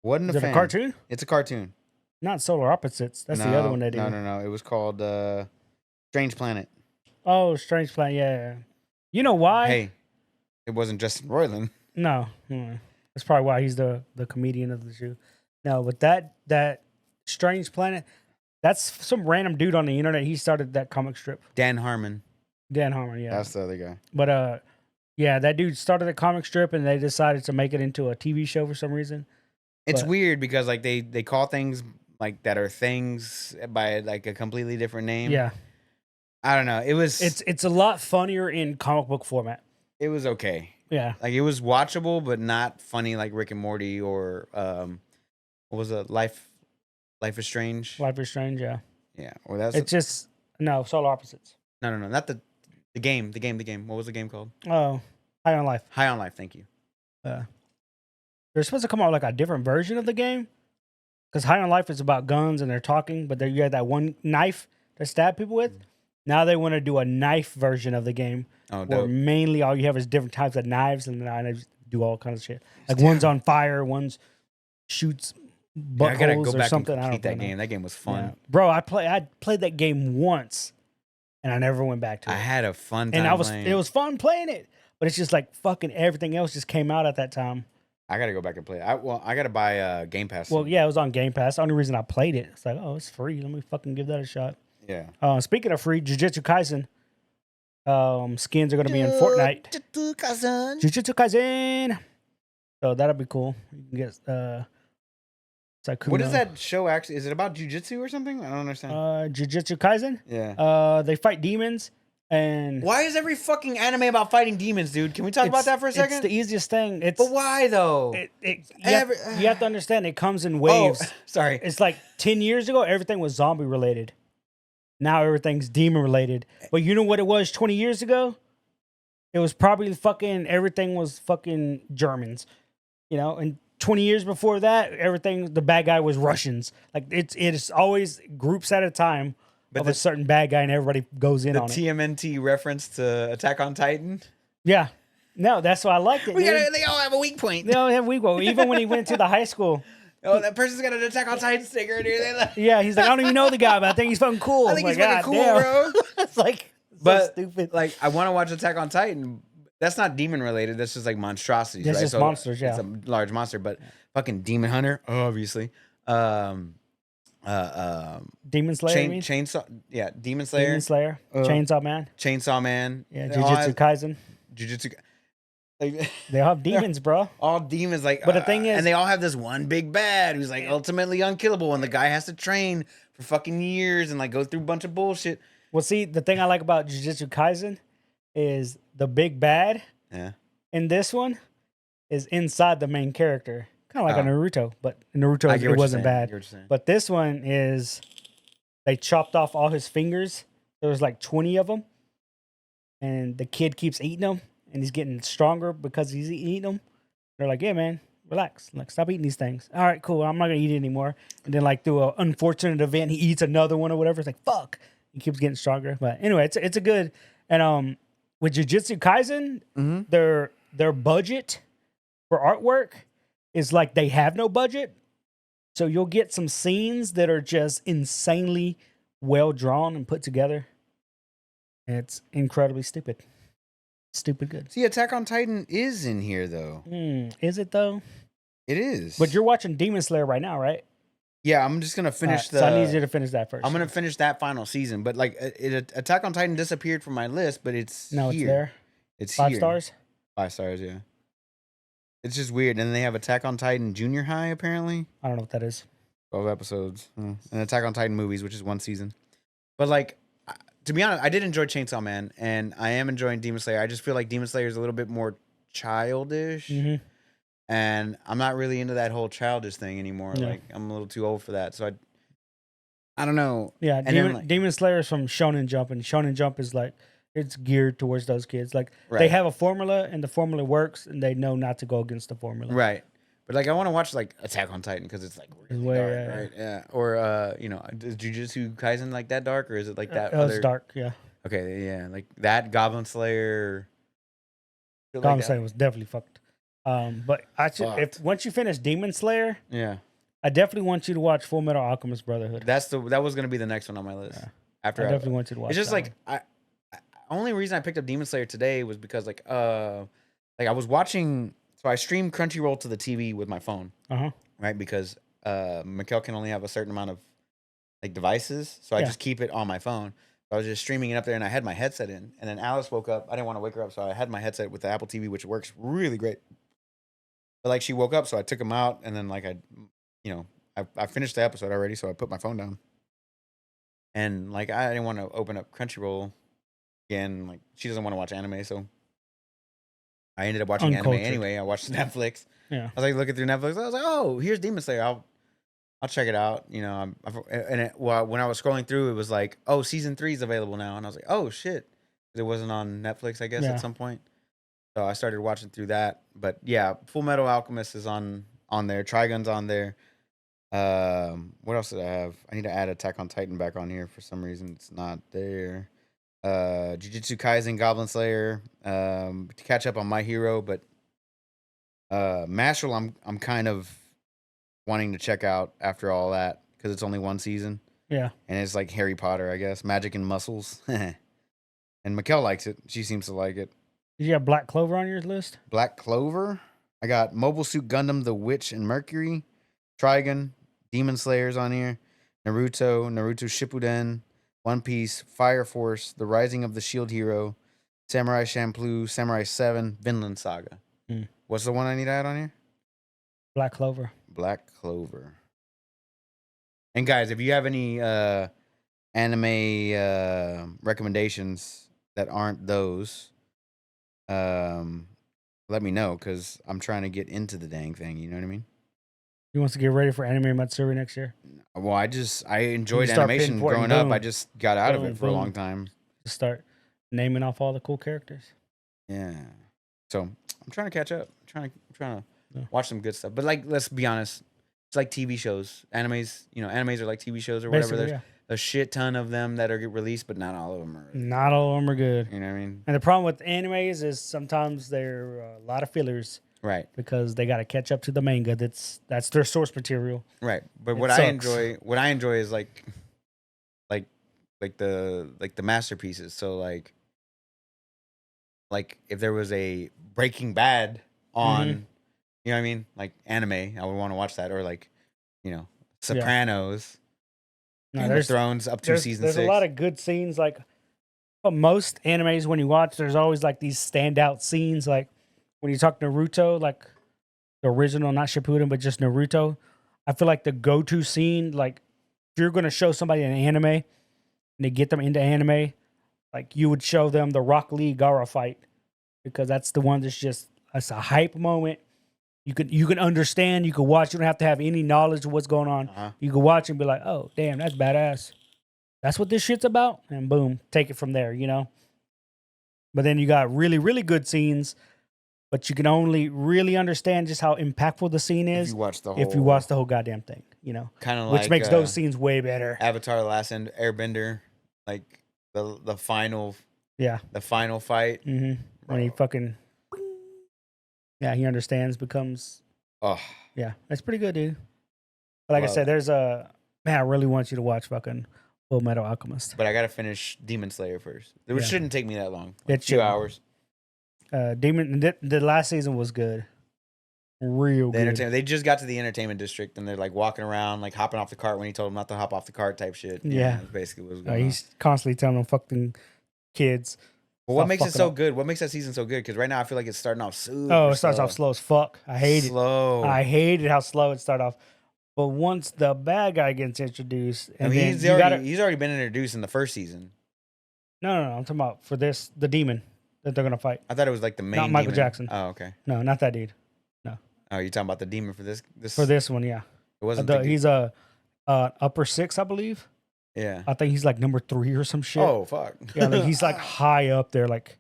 Is it a cartoon? It's a cartoon. Not Solar Opposites. That's the other one they did. No. It was called Strange Planet. Oh, Strange Planet. Yeah. You know why? Hey, it wasn't Justin Roiland. No. That's probably why he's the comedian of the show. No, but that Strange Planet, That's some random dude on the internet. He started that comic strip. Dan Harmon. Dan Harmon, yeah. That's the other guy. But yeah, that dude started a comic strip, and they decided to make it into a TV show for some reason. It's But- weird because like they call things like that are things by like a completely different name. Yeah, I don't know. it's a lot funnier in comic book format. It was okay. Yeah, Like it was watchable, but not funny like Rick and Morty or what was it? Life is Strange. Life is Strange. Yeah, Yeah. Or that's it's just no solar opposites. no, not the game. The game. What was the game called? Oh, High on Life. High on Life. Thank you. They're supposed to come out with like a different version of the game because High on Life is about guns and they're talking, but you had that one knife to stab people with. Now they want to do a knife version of the game Oh, where dope. mainly all you have is different types of knives and the knives do all kinds of shit. Like one's on fire, one's shoots Yeah, I gotta go buttholes or back something. and I don't complete that know. game. That game was fun. Yeah. Bro, I played that game once and I never went back to it. I had a fun time. And it was fun playing it, but it's just like fucking everything else just came out at that time. I gotta go back and play it. I gotta buy Game Pass. Well, yeah, it was on Game Pass. The only reason I played it, it's like, oh, it's free. Let me fucking give that a shot. yeah. Speaking of free, Jujutsu Kaisen skins are going to be in Fortnite. Jujutsu Kaisen. So that'll be cool. You can get Sakuno. What is that show actually? Is it about jujitsu or something? I don't understand. Jujutsu Kaisen. Yeah. They fight demons and Why is every fucking anime about fighting demons, dude? Can we talk about that for a second? It's the easiest thing. It's But why though? you have to understand it comes in waves. Oh, sorry. It's like 10 years ago, everything was zombie related. Now everything's demon related. But you know what it was 20 years ago? It was probably everything was fucking Germans. You know, and 20 years before that, the bad guy was Russians. Like it's always groups at a time of a certain bad guy and everybody goes in on it. TMNT reference to Attack on Titan. Yeah. No, that's why I liked it. They all have a weak point. They all have weak point. Even when he went to the high school. Oh, that person's got an Attack on Titan sticker. Yeah, he's like, I don't even know the guy, but I think he's fucking cool. I think he's like, fucking cool, bro. It's like But so stupid. like, I want to watch Attack on Titan. That's not demon related. That's just like monstrosities. That's right? just monsters, yeah. It's a large monster, but fucking Demon Hunter, obviously. Demon Slayer, you mean? Chainsaw, yeah, Demon Slayer, Demon Slayer, Chainsaw Man, Chainsaw Man, yeah, They all Jujutsu Kaisen. Jujutsu. Like, They all have demons, bro. all demons, like, But the thing is- and they all have this one big bad who's like ultimately unkillable, and the guy has to train for fucking years and like go through a bunch of bullshit. Well, see, the thing I like about Jujutsu Kaisen is the big bad Yeah, in this one is inside the main character, kind of like Oh. a Naruto, but I Naruto get what it you're wasn't saying. I bad. get what you're saying. But this one is they chopped off all his fingers. There was like 20 of them, and the kid keeps eating them, and he's getting stronger because he's eating them. They're like, "Yeah, man, relax. Like, stop eating these things. All right, cool. I'm not gonna eat it anymore." And then, like, through an unfortunate event, he eats another one or whatever. It's like, fuck. He keeps getting stronger. But anyway, it's a good and with Jujutsu Kaisen, Mhm. their budget for artwork is like they have no budget. So you'll get some scenes that are just insanely well drawn and put together. And it's incredibly stupid. Stupid good. See, Attack on Titan is in here though. Is it though? It is. But you're watching Demon Slayer right now, right? Yeah, I'm just gonna finish So I need you to finish that first. I'm gonna finish that final season, but like Attack on Titan disappeared from my list, but it's No, it's here. there. It's 5 here. stars. 5 stars, yeah. It's just weird, and then they have Attack on Titan Junior High apparently, I don't know what that is. 12 episodes, and Attack on Titan movies, which is 1 season. But like, to be honest, I did enjoy Chainsaw Man, and I am enjoying Demon Slayer. I just feel like Demon Slayer is a little bit more childish. Mm-hmm. And I'm not really into that whole childish thing anymore. Yeah. Like I'm a little too old for that. So I don't know. Yeah, And then, like- Demon Slayer is from Shonen Jump, and Shonen Jump is like it's geared towards those kids. Like they Right. have a formula, and the formula works, and they know not to go against the formula. Right. But like I want to watch like Attack on Titan because it's like really way, dark, yeah. right? Yeah. Or is Jujutsu Kaisen like that dark, or is it like that It was other dark. Yeah, Okay, yeah, like that Goblin Slayer. Shit like Goblin that. Slayer was definitely fucked. But if once you finish Demon Slayer, Yeah. I definitely want you to watch Full Metal Alchemist Brotherhood. That was gonna be the next one on my list. Yeah. After I definitely want you to watch. it's just that like one. I only reason I picked up Demon Slayer today was because like I was watching, so I streamed Crunchyroll to the TV with my phone, Uh-huh. right? Because Mikkel can only have a certain amount of devices, so I Yeah. just keep it on my phone. So I was just streaming it up there, and I had my headset in. And then Alice woke up. I didn't want to wake her up, so I had my headset with the Apple TV, which works really great. But like she woke up, so I took him out, and then like I finished the episode already, so I put my phone down. And like I didn't want to open up Crunchyroll again. Like she doesn't want to watch anime, so I ended up watching anime Uncultured. anyway. I watched Netflix. Yeah. I was like looking through Netflix. I was like, oh, here's Demon Slayer. I'll check it out. You know, when I was scrolling through, it was like, oh, season 3 is available now, and I was like, oh shit, it wasn't on Netflix, I guess, Yeah. at some point. So I started watching through that. But yeah, Full Metal Alchemist is on there. Trigun's on there. What else did I have? I need to add Attack on Titan back on here for some reason. It's not there. Jujutsu Kaisen, Goblin Slayer. To catch up on My Hero, but Mastral, I'm kind of wanting to check out after all that because it's only one season. Yeah. And it's like Harry Potter, I guess. Magic and muscles. And Mikkel likes it. She seems to like it. Did you have Black Clover on your list? Black Clover. I got Mobile Suit Gundam, The Witch and Mercury, Trigun, Demon Slayers on here, Naruto Shippuden, One Piece, Fire Force, The Rising of the Shield Hero, Samurai Champloo, Samurai 7, Vinland Saga. What's the one I need to add on here? Black Clover. Black Clover. And guys, if you have any anime recommendations that aren't those, let me know because I'm trying to get into the dang thing. You know what I mean? He wants to get ready for Anime Matsuri next year. Well, I enjoyed start animation pinpointing, growing up. boom. I just got out of Boom, it for a boom. long time. Just start naming off all the cool characters. Yeah. So I'm trying to catch up. I'm trying to Yeah. watch some good stuff. But like, let's be honest, it's like TV shows. Animes are like TV shows or whatever. Basically, There's a shit ton of them that are get released, but not all of them are. Not all of them are good. You know what I mean? And the problem with animes is sometimes they're a lot of fillers Right. because they got to catch up to the manga. That's their source material. Right. But It what sucks. I enjoy is like the masterpieces. So like if there was a Breaking Bad on, Mhm. you know what I mean? Like anime, I would want to watch that, or like, Sopranos, No, Game of Thrones up to season 6. There's a lot of good scenes. Like, but most animes, when you watch, there's always like these standout scenes. Like when you talk Naruto, like the original, not Shippuden, but just Naruto. I feel like the go-to scene, like if you're going to show somebody an anime and to get them into anime, like you would show them the Rock Lee Gaara fight because that's the one that's a hype moment. You can understand, you can watch. You don't have to have any knowledge of what's going on. Uh-huh. You can watch and be like, "Oh, damn, that's badass. That's what this shit's about." And boom, take it from there, you know? But then you got really, really good scenes, but you can only really understand just how impactful the scene If is you watch the whole goddamn thing, you know? kind of Which like makes those scenes way better. Avatar: The Last Airbender, like the final Yeah. fight. Mm-hmm. When he fucking... Yeah, he understands, becomes... Oh, Yeah, that's pretty good, dude. But like I Love said, it. there's a... Man, I really want you to watch fucking Full Metal Alchemist. but I gotta finish Demon Slayer first. It Yeah. shouldn't take me that long. It 2 shouldn't. hours. The last season was good. Real good. They just got to the entertainment district and they're like walking around, like hopping off the cart when he told them not to hop off the cart type shit. Yeah. That's basically what was going on. He's constantly telling them fucking kids. Well, what stop makes it fucking so up. good? What makes that season so good? Because right now I feel like it's starting off super Oh, it starts off slow as fuck. I hate it. Slow. I hated how slow it started off. But once the bad guy gets introduced, I and mean, then he's already been introduced in the first season. no, I'm talking about for this the demon that they're gonna fight. I thought it was like the main Not Michael demon. Jackson. Oh, okay. No, not that dude. Oh, you're talking about the demon for this For this one, yeah. It wasn't the He's a upper 6, I believe. yeah. I think he's like number 3 or some shit. Oh, fuck. Yeah, like he's like high up there, like.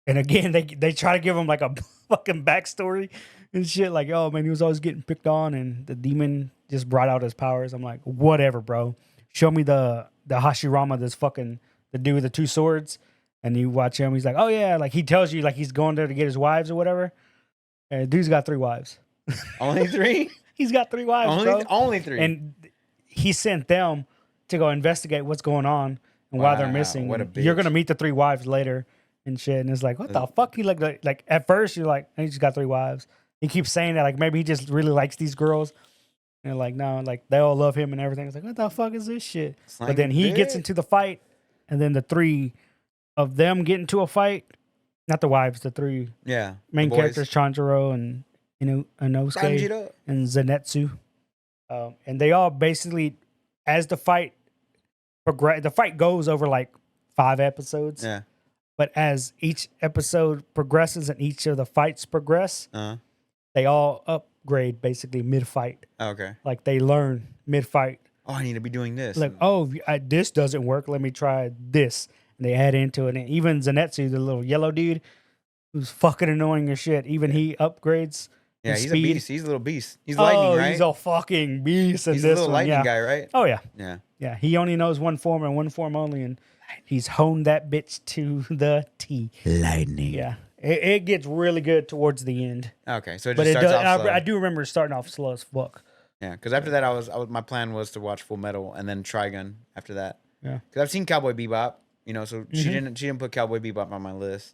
And again, they try to give him like a fucking backstory and shit. Like, oh man, he was always getting picked on, and the demon just brought out his powers. I'm like, whatever, bro. Show me the Hashirama, this fucking the dude with the 2 swords, and you watch him. He's like, oh yeah, like he tells you like he's going there to get his wives or whatever. And dude's got 3 wives. Only 3? He's got 3 wives, bro. Only 3. And he sent them to go investigate what's going on and why they're Wow, missing. what a And you're bitch. gonna meet the 3 wives later and shit. And it's like, what the fuck? He like at first you're like, he just got 3 wives. He keeps saying that like maybe he just really likes these girls. And like, no, like they all love him and everything. It's like, what the fuck is this shit? Slang But then he dick. gets into the fight, and then the three of them get into a fight. Not the wives, the three main the boys. characters, Chanjiro and Inosuke Tanjiro. and Zenitsu. And they all basically, as the fight progress, the fight goes over like 5 episodes. Yeah. But as each episode progresses and each of the fights progress, they all upgrade basically mid-fight. Okay. Like they learn mid-fight. Oh, I need to be doing this. Like, this doesn't work. Let me try this. And they add into it. And even Zenitsu, the little yellow dude, who's fucking annoying as shit, even he upgrades. Yeah, he's speed. a beast. He's a little beast. He's lightning, right? He's a fucking beast in He's this a little one. lightning guy, right? Oh, yeah. Yeah. Yeah, he only knows one form and one form only, and he's honed that bitch to the T. Lightning. Yeah, it gets really good towards the end. Okay, so it But just starts off slow. I do remember starting off slow as fuck. Yeah, because after that, I was my plan was to watch Full Metal and then Trigun after that. Yeah, because I've seen Cowboy Bebop, so she didn't put Cowboy Bebop on my list.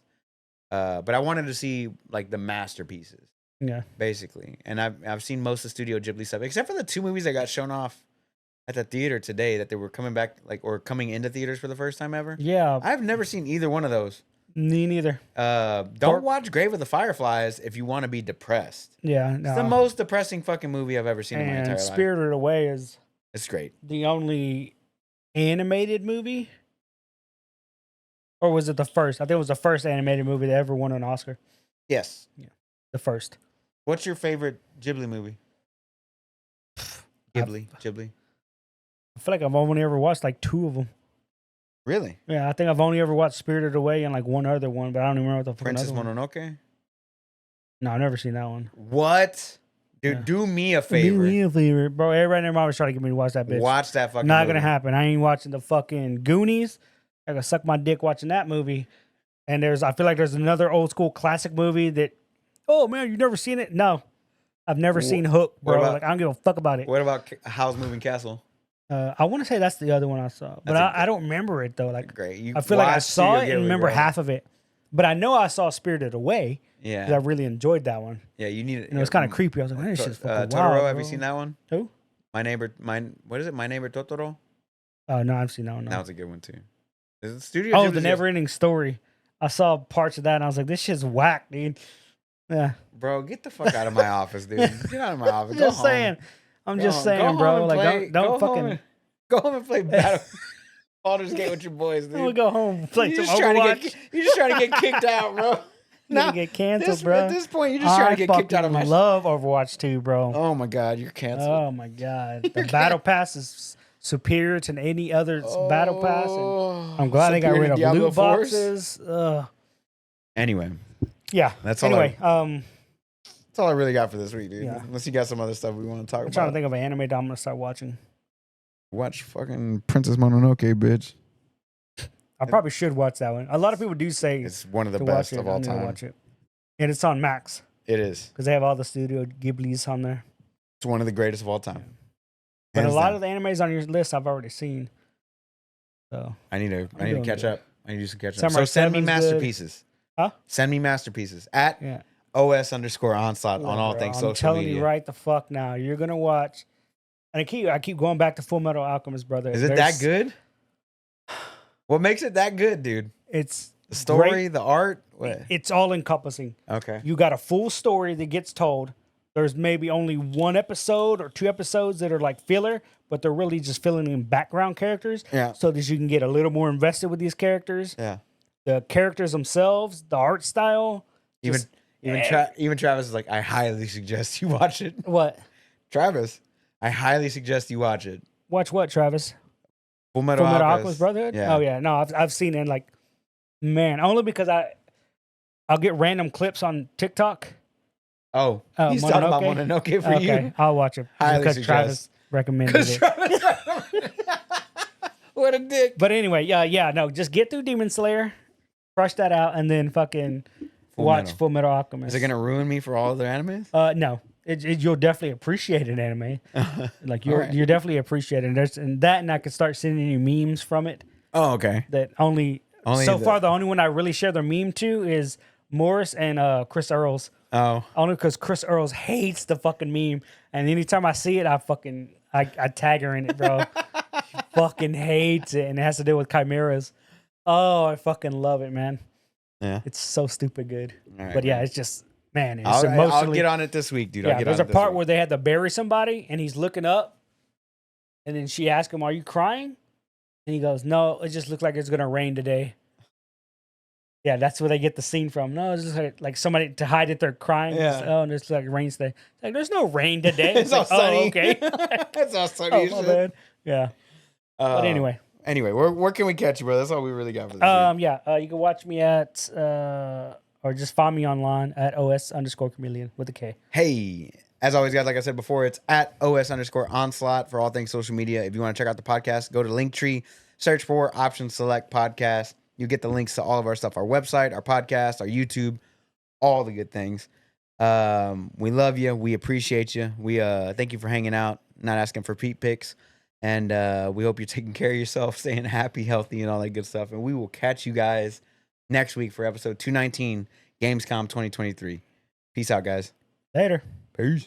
But I wanted to see like the masterpieces. Yeah, basically, and I've seen most of Studio Ghibli stuff except for the 2 movies that got shown off at the theater today that they were coming back or coming into theaters for the first time ever. Yeah, I've never seen either one of those. Me neither. Don't watch Grave of the Fireflies if you want to be depressed. Yeah, no. It's the most depressing fucking movie I've ever seen in my entire life. Spirited Away is It's great. the only animated movie, or was it the first? I think it was the first animated movie that ever won an Oscar. Yes. Yeah, the first. What's your favorite Ghibli movie? Ghibli. I feel like I've only ever watched like 2 of them. Really? Yeah, I think I've only ever watched Spirited Away and like one other one, but I don't even remember what the fuck. Princess other one. Mononoke? No, I've never seen that one. What? Dude, Yeah. do me a favor. Do me a favor, bro. Everybody and their mom was trying to get me to watch that bitch. Watch that fucking Not movie. gonna happen. I ain't watching the fucking Goonies. I gotta suck my dick watching that movie. And I feel like there's another old school classic movie that, oh man, you've never seen it? No, I've never seen Hook, bro. Like I don't give a fuck about it. What about Howl's Moving Castle? I want to say that's the other one I saw, but I don't remember it though. Like Great. I feel like I saw it Studio and Ghibli, remember bro. half of it, but I know I saw Spirited Away. Yeah. Because I really enjoyed that one. Yeah, you need it. And it was kind of creepy. I was like, man, this shit's fucking Totoro, wild, have bro. you seen that one? Who? What is it? My Neighbor Totoro? Oh, no, I've seen that one. No. That was a good one too. Is it Studio Oh, Ghibli's the Never-Ending Story. I saw parts of that and I was like, this shit's whack, dude. Yeah. Bro, get the fuck out of my office, dude. Get out of my office. I'm Go just home. saying. I'm Go just home. saying, Go home bro. and Like, play- don't fucking. Go home and play Battle Baldur's Gate with your boys, dude. I'm gonna go home and play You're some just trying to Overwatch. you're just trying to get kicked out, bro. Nah, get canceled, bro. At this point, you're just trying to get kicked out of my. I love Overwatch 2, bro. Oh my god, you're canceled. Oh my god, the battle pass is superior to any other battle pass, and I'm glad they got rid of Diablo loot 4s? boxes. Anyway, Yeah, that's all. anyway. That's all I really got for this week, dude. Yeah. Unless you got some other stuff we want to talk I'm about. trying to think of an anime that I'm gonna start watching. Watch fucking Princess Mononoke, bitch. I probably should watch that one. A lot of people do say It's one of the to best watch it. of all I need to time. watch it, and it's on Max It is. because they have all the Studio Ghiblis on there. It's one of the greatest of all time. But Hands a lot down. of the animes on your list I've already seen. So I need to doing catch good. up. I need to do some catch up. Samurai So send me 7's good. masterpieces. Huh? Send me masterpieces at yeah, OS_onslaught on all Bro, things I'm social telling media. you right the fuck now. You're gonna watch, and I keep going back to Full Metal Alchemist, brother. Is it that good? What makes it that good, dude? It's The story, great. the art? What? It's all encompassing. Okay. You got a full story that gets told. There's maybe only 1 episode or 2 episodes that are like filler, but they're really just filling in background characters. Yeah. So that you can get a little more invested with these characters. Yeah. The characters themselves, the art style. Even Travis is like, I highly suggest you watch it. What? Travis, I highly suggest you watch it. Watch what, Travis? Full Metal Full Metal Alchemist Alchemist Brotherhood? Yeah. Oh yeah. No, I've seen it like, man, only because I'll get random clips on TikTok. Oh, he's talking about Mononoke for you. I'll watch it Highly because suggest. Travis recommended it. What a dick. But anyway, no, just get through Demon Slayer, crush that out, and then fucking watch Metal. Full Metal Alchemist. Is it gonna ruin me for all other animes? No, you'll definitely appreciate an anime. Like you're Alright. you're definitely appreciating. And I could start sending you memes from it. Oh, okay. That Only so far the only one I really share their meme to is Morris and Chris Earls. Oh, Only because Chris Earls hates the fucking meme, and anytime I see it, I tag her in it, bro. She fucking hates it, and it has to do with chimeras. Oh, I fucking love it, man. yeah. It's so stupid good. All right, But yeah, man. it's just, man, it's I'll emotionally. get on it this week, dude. Yeah, I'll get there's on a it part this where they had to bury somebody, and he's looking up, and then she asks him, "Are you crying?" And he goes, "No, it just looks like it's gonna rain today." Yeah, that's where they get the scene from. No, it's just like somebody to hide that they're crying. Yeah. Oh, and it's like rain today. It's like there's no rain today. It's all like, sunny. oh, okay. It's all sunny. Oh, and my shit. bad. Yeah. But Anyway, where can we catch you, bro? That's all we really got for this week. Yeah, you can watch me at or just find me online at OS_chameleon with a K. Hey, as always, guys, like I said before, it's at OS_onslaught for all things social media. If you want to check out the podcast, go to Linktree, search for Option Select Podcast. You get the links to all of our stuff, our website, our podcast, our YouTube, all the good things. We love you. We appreciate you. We thank you for hanging out, not asking for Pete pics. And we hope you're taking care of yourself, staying happy, healthy, and all that good stuff. And we will catch you guys next week for episode 219, Gamescom 2023. Peace out, guys. Later. Peace.